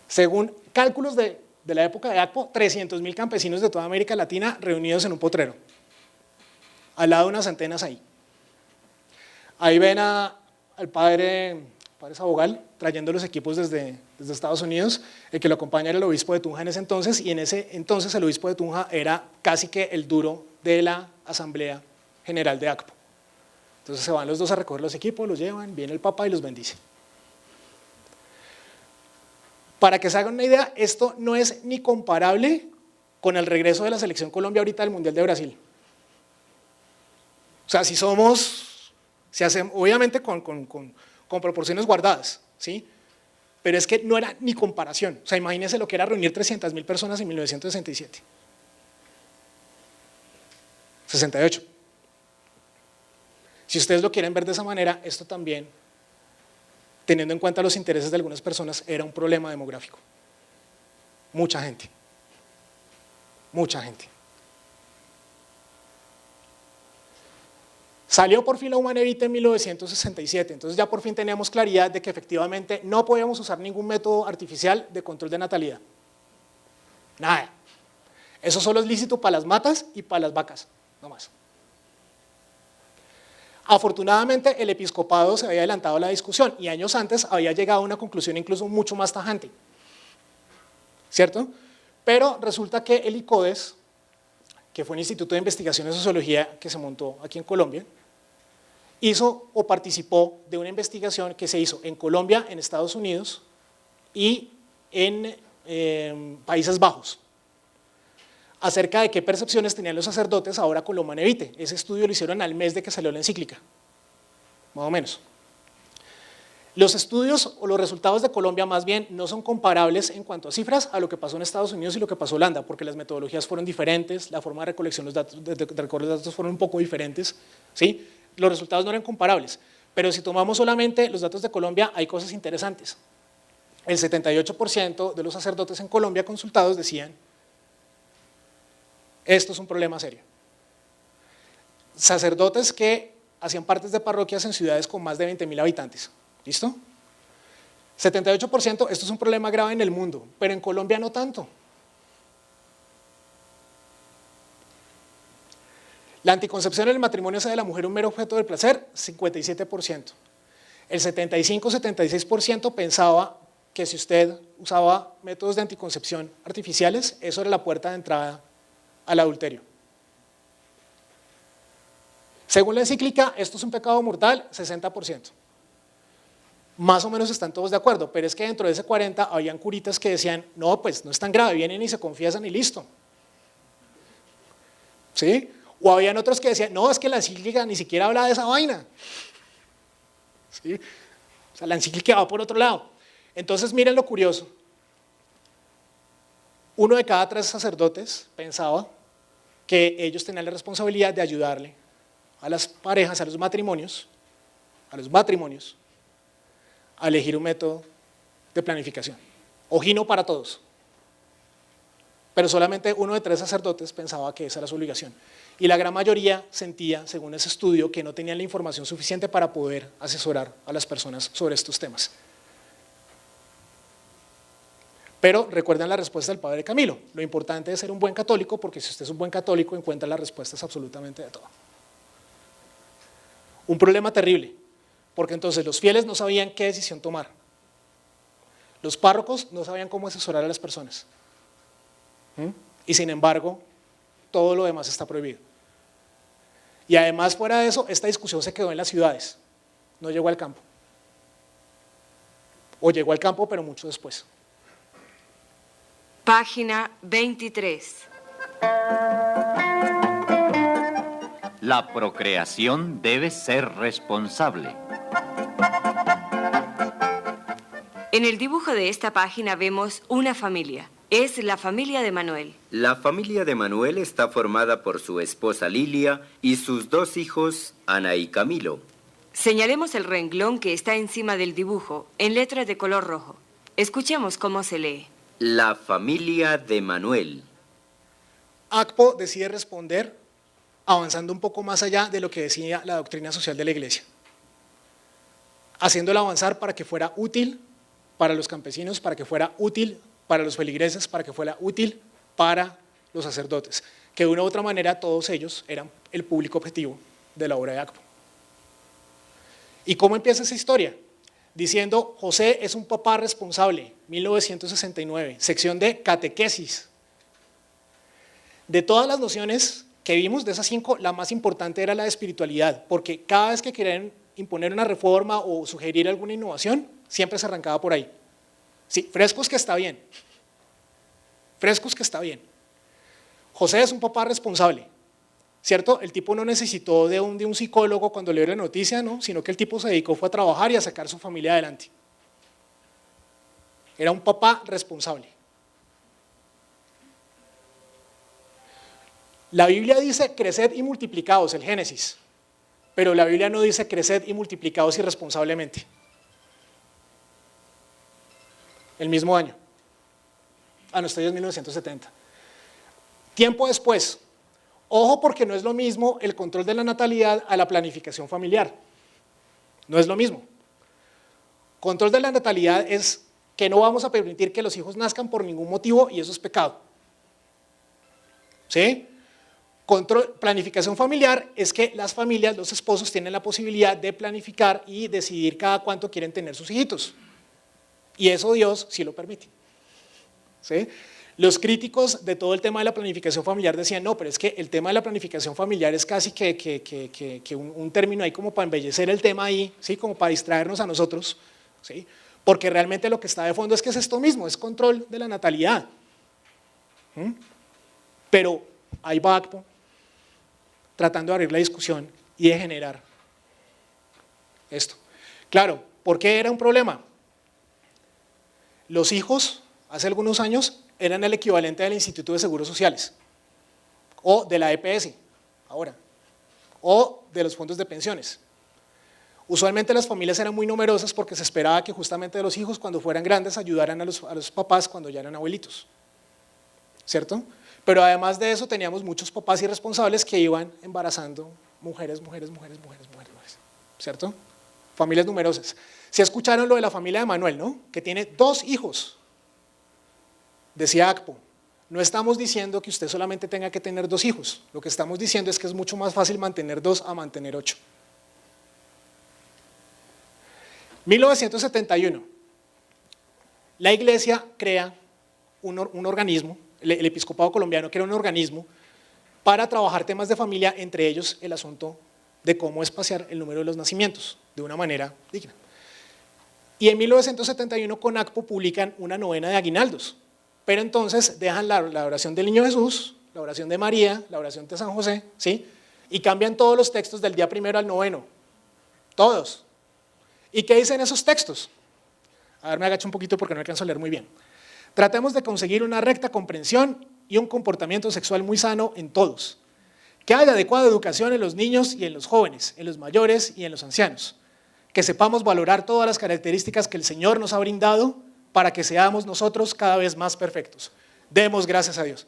Speaker 2: Según cálculos de la época de ACPO, 300.000 campesinos de toda América Latina reunidos en un potrero, al lado de unas antenas ahí. Ahí ven al padre Sabogal trayendo los equipos desde Estados Unidos. El que lo acompaña era el obispo de Tunja en ese entonces, y en ese entonces el obispo de Tunja era casi que el duro de la Asamblea General de ACPO. Entonces se van los dos a recoger los equipos, los llevan, viene el Papa y los bendice. Para que se hagan una idea, esto no es ni comparable con el regreso de la Selección Colombia ahorita al Mundial de Brasil. O sea, si hacemos, obviamente con proporciones guardadas, ¿sí? Pero es que no era ni comparación. O sea, imagínense lo que era reunir 300.000 personas en 1967. 68. Si ustedes lo quieren ver de esa manera, esto también teniendo en cuenta los intereses de algunas personas, era un problema demográfico. Mucha gente. Mucha gente. Salió por fin la Humanevite en 1967, entonces ya por fin teníamos claridad de que efectivamente no podíamos usar ningún método artificial de control de natalidad. Nada. Eso solo es lícito para las matas y para las vacas, no más. Afortunadamente el episcopado se había adelantado a la discusión y años antes había llegado a una conclusión incluso mucho más tajante, ¿cierto? Pero resulta que el ICODES, que fue un instituto de investigación de sociología que se montó aquí en Colombia, hizo o participó de una investigación que se hizo en Colombia, en Estados Unidos y en Países Bajos, acerca de qué percepciones tenían los sacerdotes ahora con la Humanevite. Ese estudio lo hicieron al mes de que salió la encíclica, más o menos. Los estudios o los resultados de Colombia más bien no son comparables en cuanto a cifras a lo que pasó en Estados Unidos y lo que pasó en Holanda, porque las metodologías fueron diferentes, la forma de recolección de recoger los datos fueron un poco diferentes, ¿sí? Los resultados no eran comparables, pero si tomamos solamente los datos de Colombia hay cosas interesantes. El 78% de los sacerdotes en Colombia consultados decían: esto es un problema serio. Sacerdotes que hacían partes de parroquias en ciudades con más de 20.000 habitantes. ¿Listo? 78%, esto es un problema grave en el mundo, pero en Colombia no tanto. La anticoncepción en el matrimonio hace de la mujer un mero objeto del placer, 57%. El 75-76% pensaba que si usted usaba métodos de anticoncepción artificiales, eso era la puerta de entrada al adulterio. Según la encíclica, esto es un pecado mortal, 60%. Más o menos están todos de acuerdo, pero es que dentro de ese 40 habían curitas que decían: no, pues no es tan grave, vienen y se confiesan y listo. ¿Sí? O habían otros que decían: no, es que la encíclica ni siquiera habla de esa vaina. ¿Sí? O sea, la encíclica va por otro lado. Entonces miren lo curioso. 1 de cada 3 sacerdotes pensaba que ellos tenían la responsabilidad de ayudarle a las parejas, a los matrimonios, a elegir un método de planificación. Ojino para todos. Pero solamente 1 de 3 sacerdotes pensaba que esa era su obligación. Y la gran mayoría sentía, según ese estudio, que no tenían la información suficiente para poder asesorar a las personas sobre estos temas. Pero recuerden la respuesta del padre Camilo: lo importante es ser un buen católico, porque si usted es un buen católico encuentra las respuestas absolutamente de todo. Un problema terrible, porque entonces los fieles no sabían qué decisión tomar. Los párrocos no sabían cómo asesorar a las personas. Y sin embargo, todo lo demás está prohibido. Y además, fuera de eso, esta discusión se quedó en las ciudades, no llegó al campo. O llegó al campo, pero mucho después.
Speaker 9: Página 23.
Speaker 10: La procreación debe ser responsable.
Speaker 9: En el dibujo de esta página vemos una familia. Es la familia de Manuel.
Speaker 11: La familia de Manuel está formada por su esposa Lilia y sus 2 hijos, Ana y Camilo.
Speaker 9: Señalemos el renglón que está encima del dibujo, en letras de color rojo. Escuchemos cómo se lee.
Speaker 11: La familia de Manuel.
Speaker 2: ACPO decide responder avanzando un poco más allá de lo que decía la doctrina social de la Iglesia, haciéndola avanzar para que fuera útil para los campesinos, para que fuera útil para los feligreses, para que fuera útil para los sacerdotes, que de una u otra manera todos ellos eran el público objetivo de la obra de ACPO. ¿Y cómo empieza esa historia? Diciendo: José es un papá responsable, 1969, sección de catequesis. De todas las nociones que vimos, de esas 5, la más importante era la de espiritualidad, porque cada vez que querían imponer una reforma o sugerir alguna innovación, siempre se arrancaba por ahí. Sí, frescos que está bien. Frescos que está bien. José es un papá responsable, ¿cierto? El tipo no necesitó de un psicólogo cuando le dio la noticia, ¿no? Sino que el tipo se dedicó fue a trabajar y a sacar su familia adelante. Era un papá responsable. La Biblia dice: creced y multiplicaos, el Génesis, pero la Biblia no dice: creced y multiplicaos irresponsablemente. el mismo año. Ah, no, esto ya es 1970. Tiempo después, ojo porque no es lo mismo el control de la natalidad a la planificación familiar. No es lo mismo. Control de la natalidad es que no vamos a permitir que los hijos nazcan por ningún motivo y eso es pecado. ¿Sí? Planificación familiar es que las familias, los esposos tienen la posibilidad de planificar y decidir cada cuánto quieren tener sus hijitos. Y eso Dios sí lo permite. ¿Sí? Los críticos de todo el tema de la planificación familiar decían, no, pero es que el tema de la planificación familiar es casi que un término ahí como para embellecer el tema ahí, ¿sí? Como para distraernos a nosotros, ¿sí? Porque realmente lo que está de fondo es que es esto mismo, es control de la natalidad. Pero ahí va ACPO tratando de abrir la discusión y de generar esto. Claro, ¿por qué era un problema? Los hijos, hace algunos años, eran el equivalente del Instituto de Seguros Sociales, o de la EPS, ahora, o de los fondos de pensiones. Usualmente las familias eran muy numerosas porque se esperaba que justamente los hijos, cuando fueran grandes, ayudaran a los papás cuando ya eran abuelitos, ¿cierto? Pero además de eso teníamos muchos papás irresponsables que iban embarazando mujeres, ¿cierto? Familias numerosas. Si escucharon lo de la familia de Manuel, ¿no? Que tiene 2 hijos. Decía ACPO, no estamos diciendo que usted solamente tenga que tener 2 hijos, lo que estamos diciendo es que es mucho más fácil mantener 2 a mantener 8. 1971, la Iglesia crea un organismo, el Episcopado Colombiano crea un organismo para trabajar temas de familia, entre ellos el asunto de cómo espaciar el número de los nacimientos de una manera digna. Y en 1971 con ACPO publican una novena de aguinaldos, pero entonces dejan la oración del Niño Jesús, la oración de María, la oración de San José, ¿sí? Y cambian todos los textos del día 1 al 9, todos. ¿Y qué dicen esos textos? A ver, me agacho un poquito porque no alcanzo a leer muy bien. Tratemos de conseguir una recta comprensión y un comportamiento sexual muy sano en todos. Que haya adecuada educación en los niños y en los jóvenes, en los mayores y en los ancianos. Que sepamos valorar todas las características que el Señor nos ha brindado para que seamos nosotros cada vez más perfectos. Demos gracias a Dios.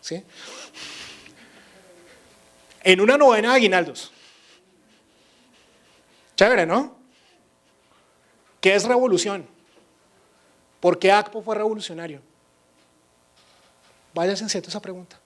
Speaker 2: ¿Sí? En una novena de aguinaldos. Chévere, ¿no? ¿Qué es revolución? ¿Por qué ACPO fue revolucionario? Vaya sencillo esa pregunta.